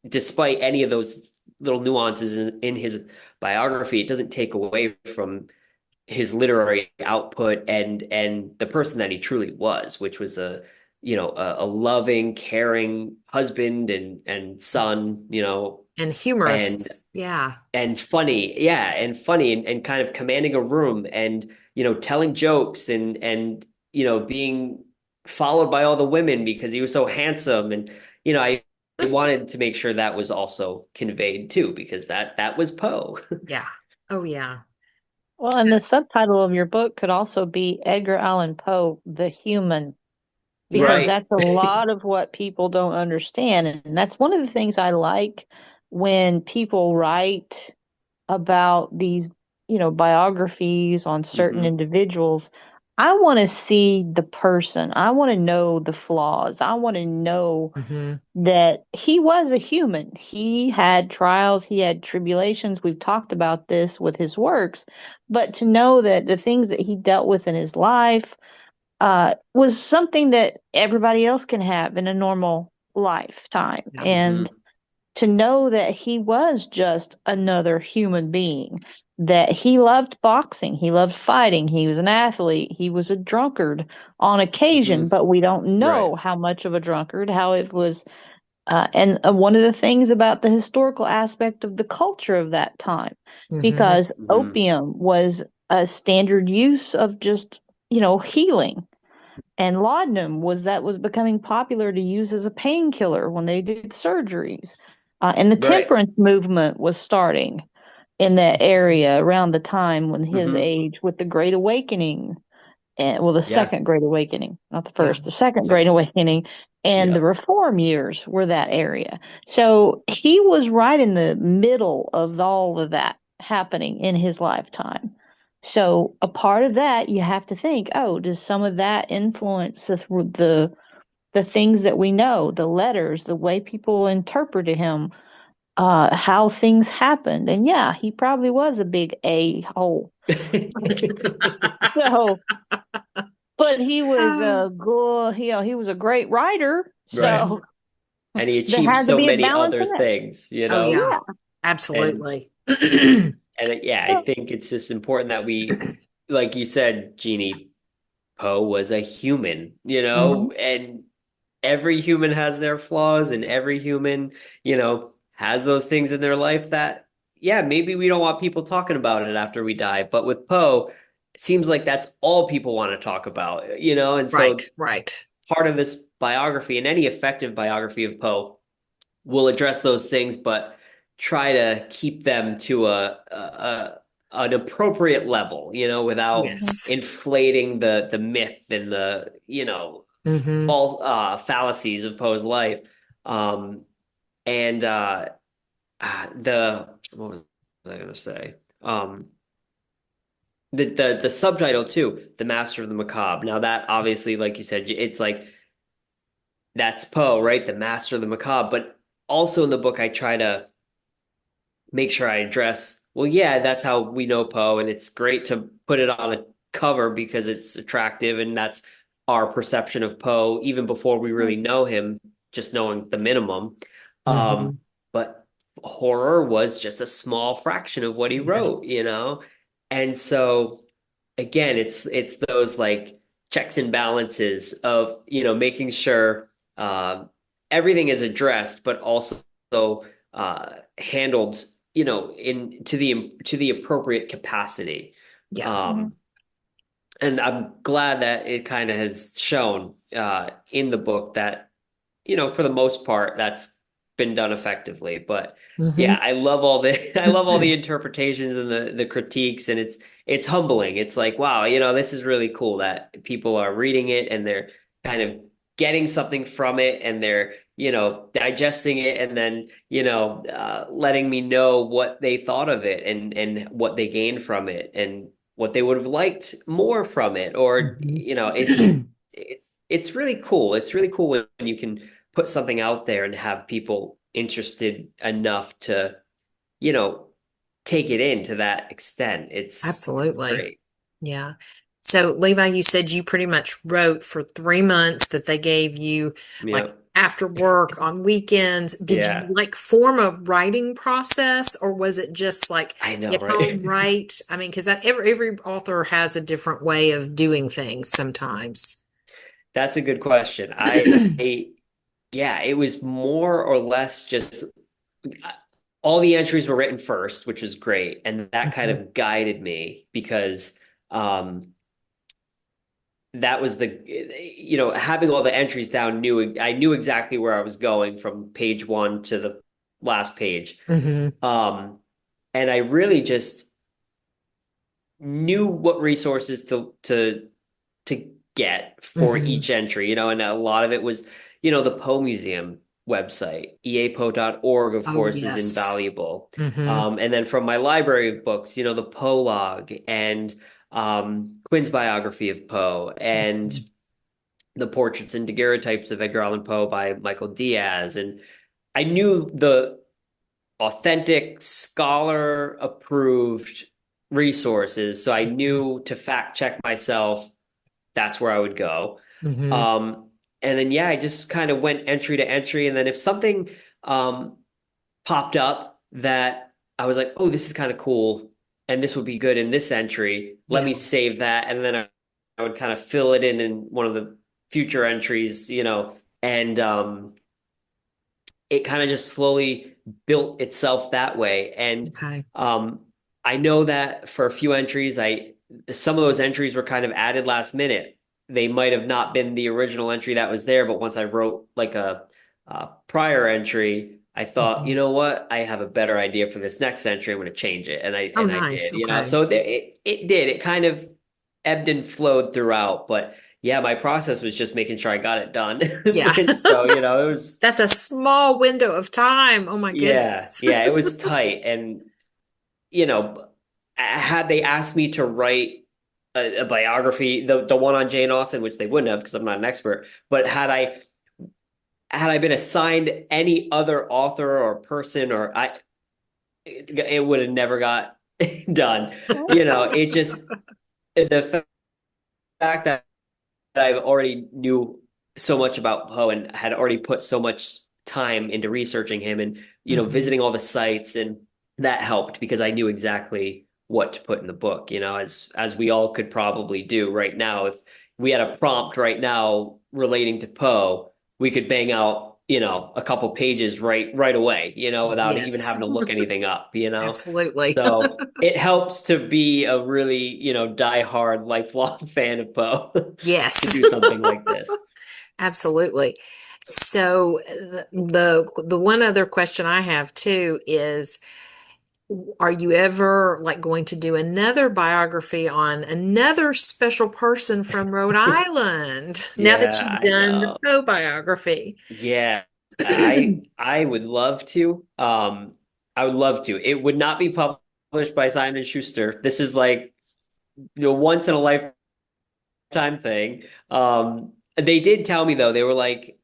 despite any of those little nuances in his biography, it doesn't take away from his literary output and the person that he truly was, which was a loving, caring husband and son, And and humorous. Yeah. funny, yeah, and funny and kind of commanding a room and telling jokes and being followed by all the women because he was so handsome and I wanted to make sure that was also conveyed too because that was Poe. Yeah. Oh, yeah. Well, So, and the subtitle of your book could also be Edgar Allan Poe, The Human, because yeah. Right. that's a lot of what people don't understand. And that's one of the things I like when people write about these, biographies on certain Hmm. individuals. I want to see the person. I want to know the flaws. I want to know Hmm. that he was a human. He had trials, he had tribulations. We've talked about this with his works, but to know that the things that he dealt with in his life was something that everybody else can have in a normal lifetime. Yeah. And Hmm. to know that he was just another human being, that he loved boxing, he loved fighting, he was an athlete, he was a drunkard on occasion, Hmm. but we don't Right. know how much of a drunkard, how it was. And one of the things about the historical aspect of the culture of that time, Hmm. because Hmm. opium was a standard use of just, healing. And laudanum was becoming popular to use as a painkiller when they did surgeries. And the Right. temperance movement was starting in that area around the time when his Hmm. age with the Great Awakening, and well, the Yeah. second Great Awakening, not the Yeah. first, the second Great Yep. Awakening, and the Yep. Reform years were that area. So he was right in the middle of all of that happening in his lifetime. So a part of that you have to think, oh, does some of that influence the things that we know, the letters, the way people interpreted him, how things happened? And yeah, he probably was a big a hole. So but he was Ah, a good, he was a great writer. Right. So And he there achieved had to so be a many balance other in it. oh, yeah. Yeah. And Absolutely. yeah, I So, think it's just important that we, like you said, Jeannie, Poe was a human, mhm. and every human has their flaws, and every human, has those things in their life that, yeah, maybe we don't want people talking about it after we die. But with Poe, it seems like that's all people want to talk about, and Right. so Right. part of this biography and any effective biography of Poe will address those things, but try to keep them to a an appropriate level, without Mhm. Yes. inflating the myth and the Hmm. false fallacies of Poe's life. Um, and the what was I gonna say? The subtitle too, The Master of the Macabre. Now that obviously, like you said, it's like that's Poe, right? The Master of the Macabre. But also in the book, I try to make sure I address, well, yeah, that's how we know Poe, and it's great to put it on a cover because it's attractive, and that's our perception of Poe, even before we really know him, just knowing the minimum. Hmm. But horror was just a small fraction of what he wrote, Yes. you know? And so again, it's those like checks and balances of, making sure everything is addressed, but also handled, in to the appropriate capacity. Yeah. Mhm. Um, and I'm glad that it kind of has shown in the book that, for the most part, that's been done effectively. But Hmm. yeah, I love all the I love all the interpretations and the critiques, and it's humbling. It's like, wow, this is really cool that people are reading it and they're kind of getting something from it, and they're, digesting it, and then, letting me know what they thought of it, and what they gained from it, and what they would have liked more from it. Or, it's really cool. It's really cool when you can put something out there and have people interested enough to, you know, take it in to that extent. It's Absolutely. great. Yeah. So, Levi, you said you pretty much wrote for 3 months that they gave you, like Yep. after work on weekends. Did you Yeah. like form a writing process, or was it just like I know, get right? home, write? I mean, because every author has a different way of doing things sometimes. That's a good question. Yeah, it was more or less just all the entries were written first, which was great. And that kind Mhm. of guided me because that was having all the entries down, I knew exactly where I was going from page one to the last page. Mhm. Um, and I really just knew what resources to get for Mhm. each entry, and a lot of it was, the Poe Museum website, eapo.org, of Oh, course, is yes. invaluable. Mhm. And then from my library of books, the Poe log, and Quinn's biography of Poe, and Mhm. the portraits and daguerreotypes of Edgar Allan Poe by Michael Diaz. And I knew the authentic scholar approved resources. So I knew to fact check myself, that's where I would go. Mhm. Um, and then, yeah, I just kind of went entry to entry. And then if something um, popped up that I was like, oh, this is kind of cool, and this would be good in this entry, let Yeah. me save that. And then I would kind of fill it in one of the future entries, and it kind of just slowly built itself that way. And Okay. um, I know that for a few entries, some of those entries were kind of added last minute. They might have not been the original entry that was there, but once I wrote like a prior entry, I thought, you Mhm. know what? I have a better idea for this next entry. I'm going to change it, and I Oh, and I nice. did. Okay. So it did. It kind of ebbed and flowed throughout, but yeah, my process was just making sure I got it done. Yeah. And so, it was. That's a small window of time. Oh my Yeah, goodness. yeah, it was tight. And, had they asked me to write a biography, the one on Jane Austen, which they wouldn't have because I'm not an expert, but had I been assigned any other author or person, or it would have never got done. It just, the fact that I already knew so much about Poe and had already put so much time into researching him, and, Mhm. visiting all the sites, and that helped because I knew exactly what to put in the book, as we all could probably do right now. If we had a prompt right now relating to Poe, we could bang out, a couple pages right away, without even Yes, having to look anything up. absolutely. So it helps to be a really, diehard, lifelong fan of Poe to Yes, do something like this. absolutely. So the one other question I have too is, are you ever like going to do another biography on another special person from Rhode Island now that Yeah, you've I done the know. Poe biography? Yeah. I would love to. I would love to. It would not be published by Simon and Schuster. This is like once in a lifetime thing. They did tell me though, they were like,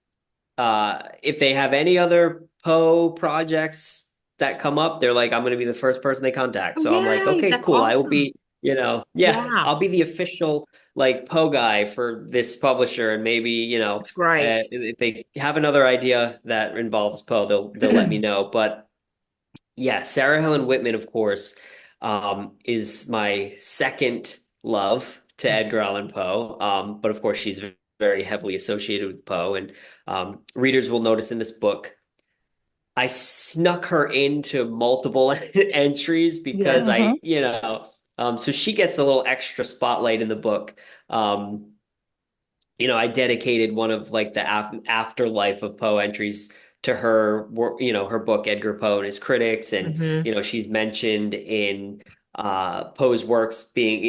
if they have any other Poe projects that come up, they're like, I'm going to be the first person they contact. Oh, So I'm like, yay, okay, that's cool. I will awesome. be, yeah, Yeah, I'll be the official like Poe guy for this publisher, and maybe, that's great. if they have another idea that involves Poe, they'll let me know. But yeah, Sarah Helen Whitman, of course, is my second love to Edgar Allan Poe. But of course, she's very heavily associated with Poe, and readers will notice in this book, I snuck her into multiple entries because Yes. Mm-hmm. so she gets a little extra spotlight in the book. Um, I dedicated one of like the afterlife of Poe entries to her, her book Edgar Poe and His Critics, and Hmm. she's mentioned in Poe's works being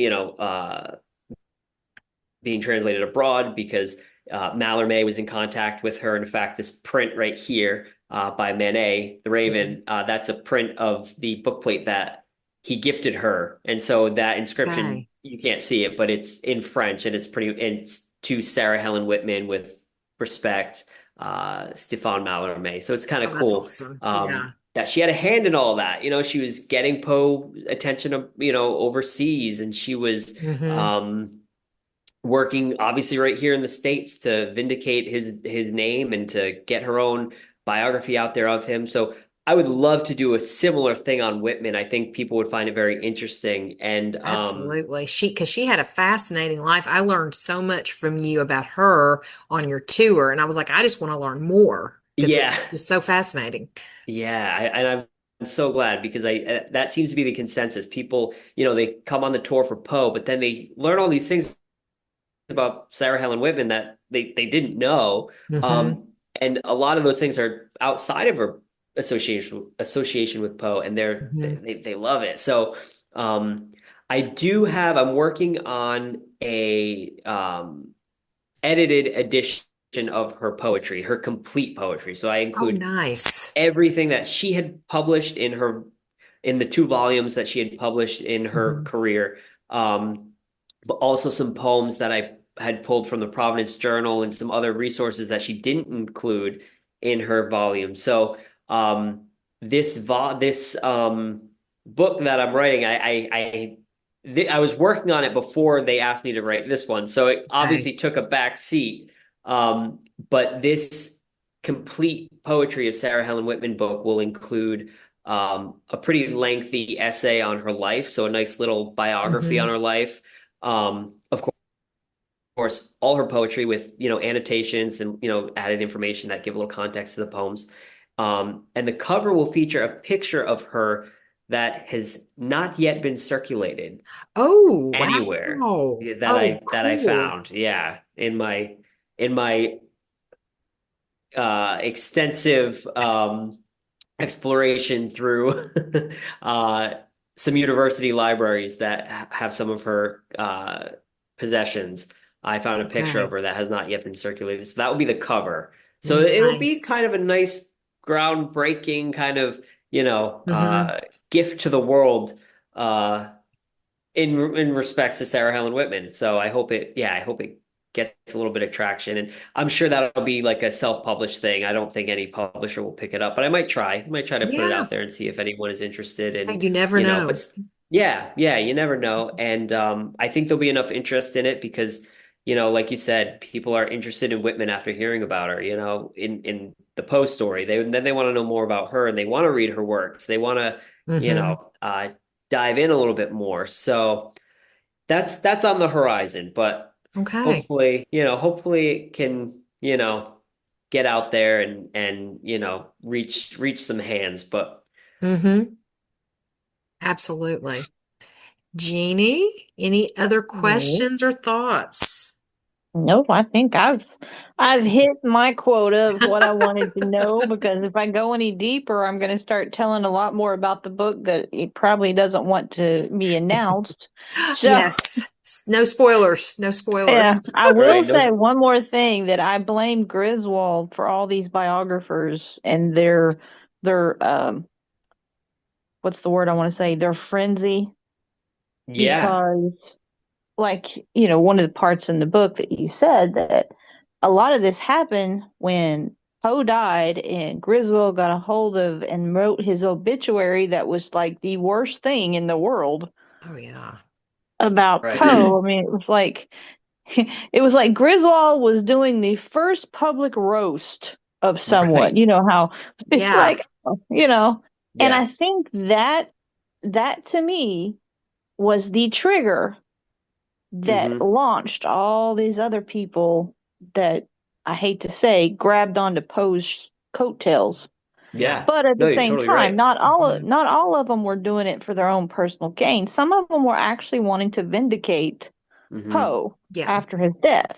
translated abroad because Mallarmé was in contact with her. In fact, this print right here by Manet, The Raven, that's a print of the bookplate that he gifted her, and so that inscription Okay. you can't see it, but it's in French and it's to Sarah Helen Whitman with respect, Stéphane Mallarmé. So it's kind of Oh, that's cool awesome. Yeah. that she had a hand in all that. She was getting Poe attention, overseas, and she was Hmm. um, working obviously right here in the States to vindicate his name and to get her own biography out there of him. So I would love to do a similar thing on Whitman. I think people would find it very interesting. And Absolutely. Because she had a fascinating life. I learned so much from you about her on your tour, and I was like, I just want to learn more because it yeah, was just so fascinating. yeah, and I'm so glad because I that seems to be the consensus. People, they come on the tour for Poe, but then they learn all these things about Sarah Helen Whitman that they didn't know. Hmm. Um, and a lot of those things are outside of her association with Poe, and Hmm. they love it. So I'm working on a edited edition of her poetry, her complete poetry. So I Oh, include nice. everything that she had published in the two volumes that she had published in her Hmm. career, but also some poems that I had pulled from the Providence Journal and some other resources that she didn't include in her volume. So this book that I'm writing, I was working on it before they asked me to write this one, so it Okay. obviously took a back seat. But this complete poetry of Sarah Helen Whitman book will include a pretty lengthy essay on her life, so a nice little biography on Hmm. her life. Of course, all her poetry with annotations and added information that give a little context to the poems. And the cover will feature a picture of her that has not yet been circulated Oh, anywhere wow. that Oh, I cool. found. Yeah, in my extensive exploration through uh, some university libraries that have some of her possessions. I found a picture of Okay. her that has not yet been circulated. So that will be the cover. So it'll be kind Nice. of a nice, groundbreaking kind of, Hmm. gift to the world uh, in respects to Sarah Helen Whitman. So I hope it gets a little bit of traction. And I'm sure that'll be like a self-published thing. I don't think any publisher will pick it up, but I might try. I might try to put it Yeah. out there and see if anyone is interested Hey, in, you never know. but yeah, you never know. And I think there'll be enough interest in it because, like you said, people are interested in Whitman after hearing about her, in the Poe story. Then they want to know more about her and they want to read her works. They want to, you Hmm. know, uh, dive in a little bit more. So that's on the horizon, but Okay. hopefully it can, get out there and reach some hands. But Hmm. Absolutely. Jeannie, any other Mhm. questions or thoughts? Nope, I think I've hit my quota of what I wanted to know because if I go any deeper, I'm going to start telling a lot more about the book that it probably doesn't want to be announced. So, Yes. No spoilers. No Yeah, spoilers. I will Right. No. say one more thing that I blame Griswold for all these biographers and their what's the word I want to say? Their frenzy Yeah. because like, one of the parts in the book that you said that a lot of this happened when Poe died and Griswold got a hold of and wrote his obituary that was like the worst thing in the world Oh yeah. about Right. Poe. I mean, it was like Griswold was doing the first public roast of someone. Right. You know how it's Yeah. like, you know, and Yeah. I think that to me was the trigger that Hmm. launched all these other people that I hate to say grabbed onto Poe's coattails. Yeah. Yeah. But at No, the you're same totally time, right. Mhm. not all of them were doing it for their own personal gain. Some of them were actually wanting to vindicate Hmm. Poe Yeah. after his death.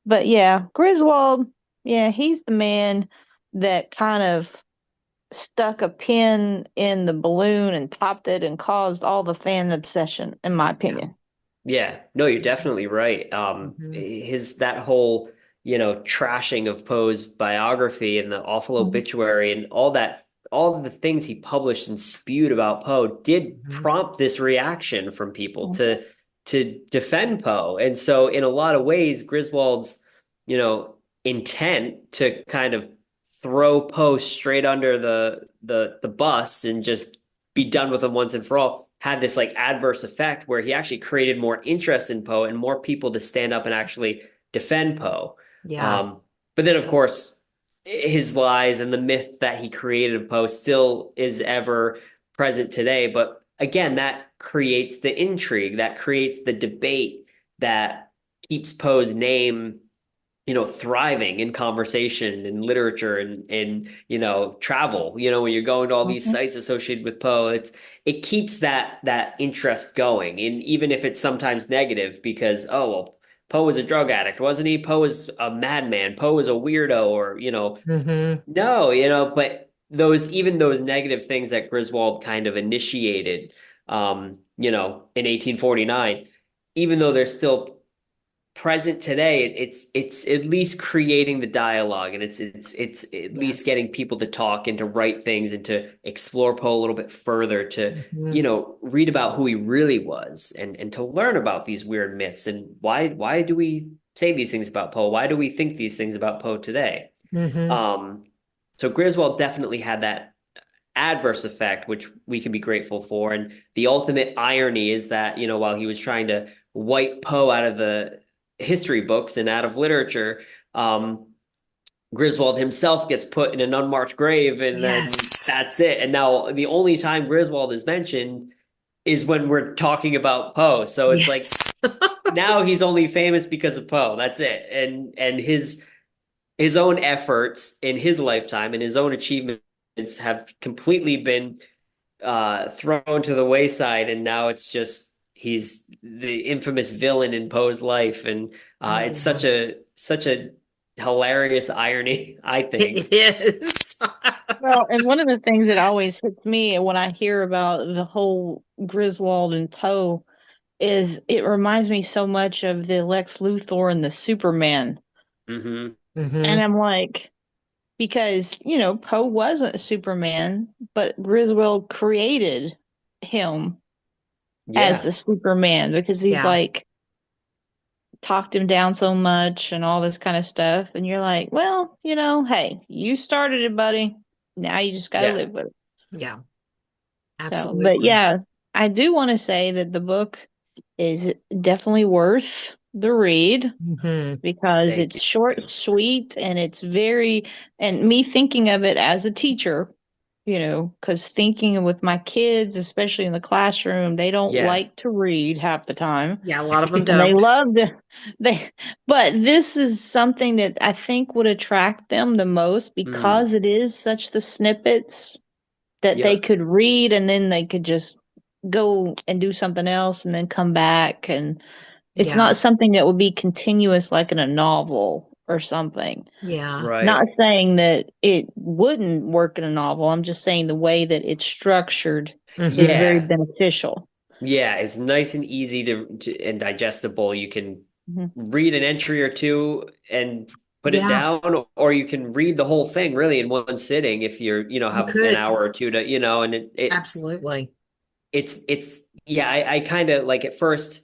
But yeah, Griswold, yeah, he's the man that kind of stuck a pin in the balloon and popped it and caused all the fan obsession, in my Yeah. opinion. Yeah, no, you're definitely right. Mhm. His that whole, trashing of Poe's biography and the awful Mhm. obituary and all that, all of the things he published and spewed about Poe did Mhm. prompt this reaction from people Mhm. to defend Poe. And so in a lot of ways, Griswold's, intent to kind of throw Poe straight under the bus and just be done with him once and for all had this like adverse effect where he actually created more interest in Poe and more people to stand up and actually defend Poe. Yeah. Um, but then, of course, his lies and the myth that he created of Poe still is ever present today. But again, that creates the intrigue, that creates the debate that keeps Poe's name thriving in conversation and literature and travel. When you're going to all these Mhm. sites associated with Poe, it keeps that interest going. And even if it's sometimes negative, because oh well, Poe was a drug addict, wasn't he? Poe was a madman. Poe was a weirdo, or Hmm. no, but those negative things that Griswold kind of initiated, in 1849, even though they're still present today, it's at least creating the dialogue, and it's at least Yes. getting people to talk and to write things and to explore Poe a little bit further, to Hmm. read about who he really was, and to learn about these weird myths and why do we say these things about Poe? Why do we think these things about Poe today? Hmm. Um, so Griswold definitely had that adverse effect, which we can be grateful for. And the ultimate irony is that, while he was trying to wipe Poe out of the history books and out of literature, Griswold himself gets put in an unmarked grave, and then Yes. that's it. And now the only time Griswold is mentioned is when we're talking about Poe. So it's like Yes. now he's only famous because of Poe. That's it. And his own efforts in his lifetime and his own achievements have completely been thrown to the wayside, and now it's just he's the infamous villain in Poe's life, and Oh it's yeah. such a hilarious irony, I think. It is. Well, and one of the things that always hits me when I hear about the whole Griswold and Poe is it reminds me so much of the Lex Luthor and the Superman. Hmm. And Hmm. I'm like, because, Poe wasn't Superman, but Griswold created him as Yeah, the Superman because he's Yeah. like talked him down so much and all this kind of stuff. And you're like, well, hey, you started it, buddy. Now you just got to yeah, live with it. Yeah. So, but Absolutely. yeah, I do want to say that the book is definitely worth the read Hmm. because thank it's short, you. sweet, and it's very, and me thinking of it as a teacher, because thinking with my kids, especially in the classroom, they don't Yeah. like to read half the time. Yeah. A lot of them And they don't. love they, but this is something that I think would attract them the most Mm, because it is such the snippets that they yep, could read and then they could just go and do something else and then come back. And it's Yeah. not something that would be continuous like in a novel or something. Yeah. Not right. saying that it wouldn't work in a novel. I'm just saying the way that it's structured is Hmm. very Yeah, beneficial. Yeah, it's nice and easy to and digestible. You can Mhm. read an entry or two and put it Yeah, down, or you can read the whole thing really in one sitting if you're, you have an could. hour or two to, and Absolutely. it's yeah, I kind of like at first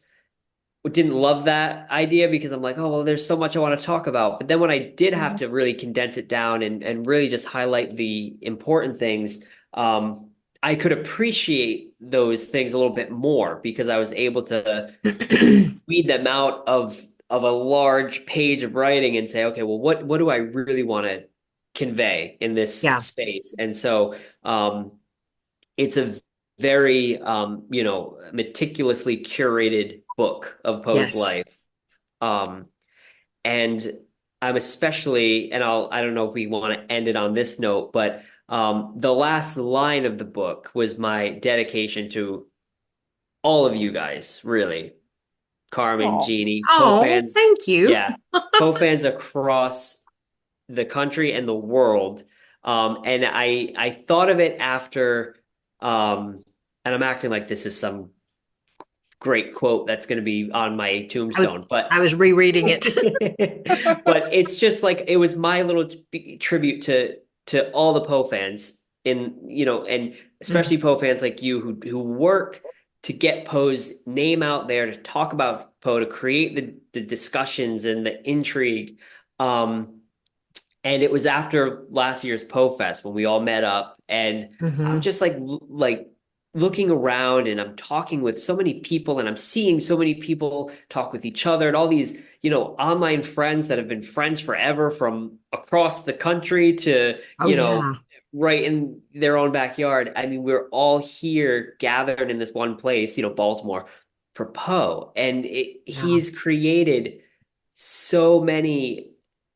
didn't love that idea because I'm like, oh, well, there's so much I want to talk about. But then when I did have Mhm. to really condense it down and really just highlight the important things, I could appreciate those things a little bit more because I was able to weed them out of a large page of writing and say, okay, well, what do I really want to convey in this Yeah. space? And so it's a very meticulously curated book of Poe's Yes. life. Um, and I'm especially, and I don't know if we want to end it on this note, but the last line of the book was my dedication to all of you guys, really. Carmen, Oh, Jeanie, Poe Oh, fans, thank you. yeah, Poe fans across the country and the world. And I thought of it after, and I'm acting like this is some great quote that's going to be on my I was tombstone, but I was rereading it. but it's just like it was my little tribute to all the Poe fans and Mm, especially Poe fans like you who work to get Poe's name out there, to talk about Poe, to create the discussions and the intrigue. Um, and it was after last year's Poe Fest when we all met up, and I'm mhm. just like looking around, and I'm talking with so many people, and I'm seeing so many people talk with each other, and all these online friends that have been friends forever from across the country to Oh yeah. right in their own backyard. I mean, we're all here gathered in this one place, Baltimore, for Poe, and Yeah. he's created so many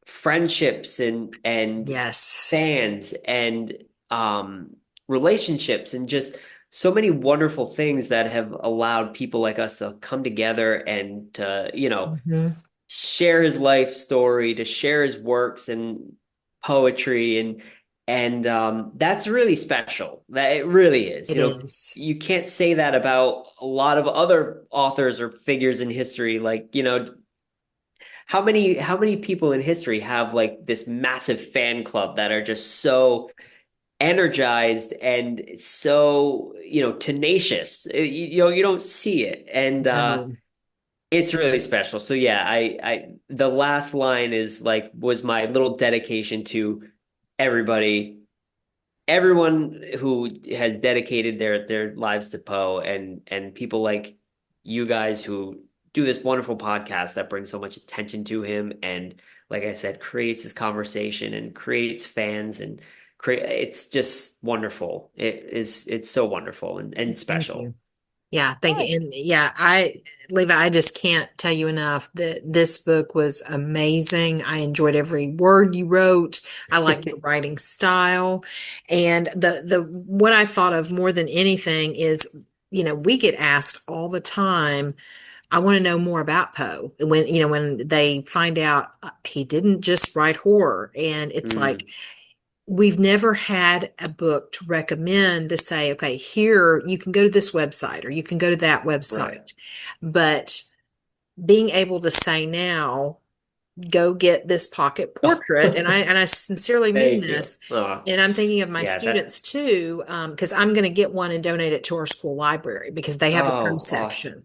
friendships and Yes. fans and um relationships and just so many wonderful things that have allowed people like us to come together and to Mhm. share his life story, to share his works and poetry and that's really special. That it really is. It is. You can't say that about a lot of other authors or figures in history. Like, how many people in history have like this massive fan club that are just so energized and so tenacious. You don't see it, and No. it's really special. So yeah, I the last line is like was my little dedication to everybody, everyone who has dedicated their lives to Poe, and people like you guys who do this wonderful podcast that brings so much attention to him, and like I said, creates this conversation and creates fans and create it's just wonderful. It's so wonderful and Thank special. you. Yeah, thank right. you. And yeah, Levi, I just can't tell you enough that this book was amazing. I enjoyed every word you wrote. I like your writing style. And what I thought of more than anything is, we get asked all the time, I want to know more about Poe. When they find out he didn't just write horror, and it's like, Mm, we've never had a book to recommend to say, okay, here you can go to this website or you can go to that right. website. But being able to say now, go get this pocket portrait, and I sincerely mean Thank you. this, Oh, and I'm thinking of my yeah, that students too, because I'm going to get one and donate it to our school library because they have a Poe oh, section.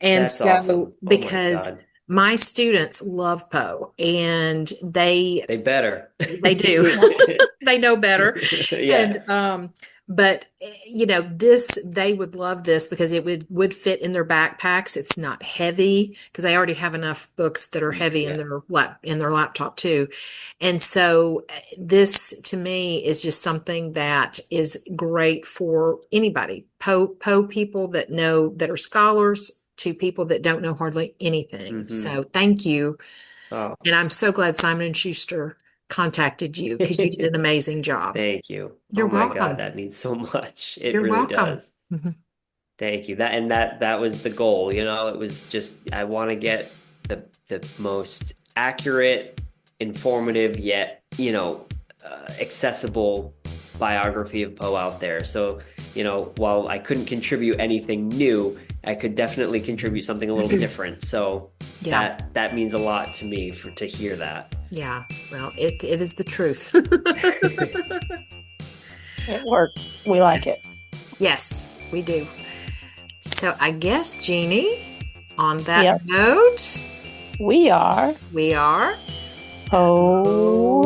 And that's so, awesome. Oh my because God. my students love Poe, and they They better. they do. They know better. Yeah. And but this, they would love this because it would fit in their backpacks. It's not heavy because they already have enough books that are heavy in Yeah. their laptop too. And so this to me is just something that is great for anybody. Poe people that are scholars to people that don't know hardly anything. Hmm. So thank you. Oh. And I'm so glad Simon and Schuster contacted you because you did an amazing job. Thank you. You're Oh my God, welcome. that means so much. It You're really welcome. does. Mhm. Thank you. That was the goal, It was just I want to get the most accurate, informative yet, accessible biography of Poe out there. So while I couldn't contribute anything new, I could definitely contribute something a little different. So Yeah. that means a lot to me to hear that. Yeah. Well, it is the truth. It worked. We like it. Yes, we do. So I guess, Jeanie, on that Yep. note, We are we are Poe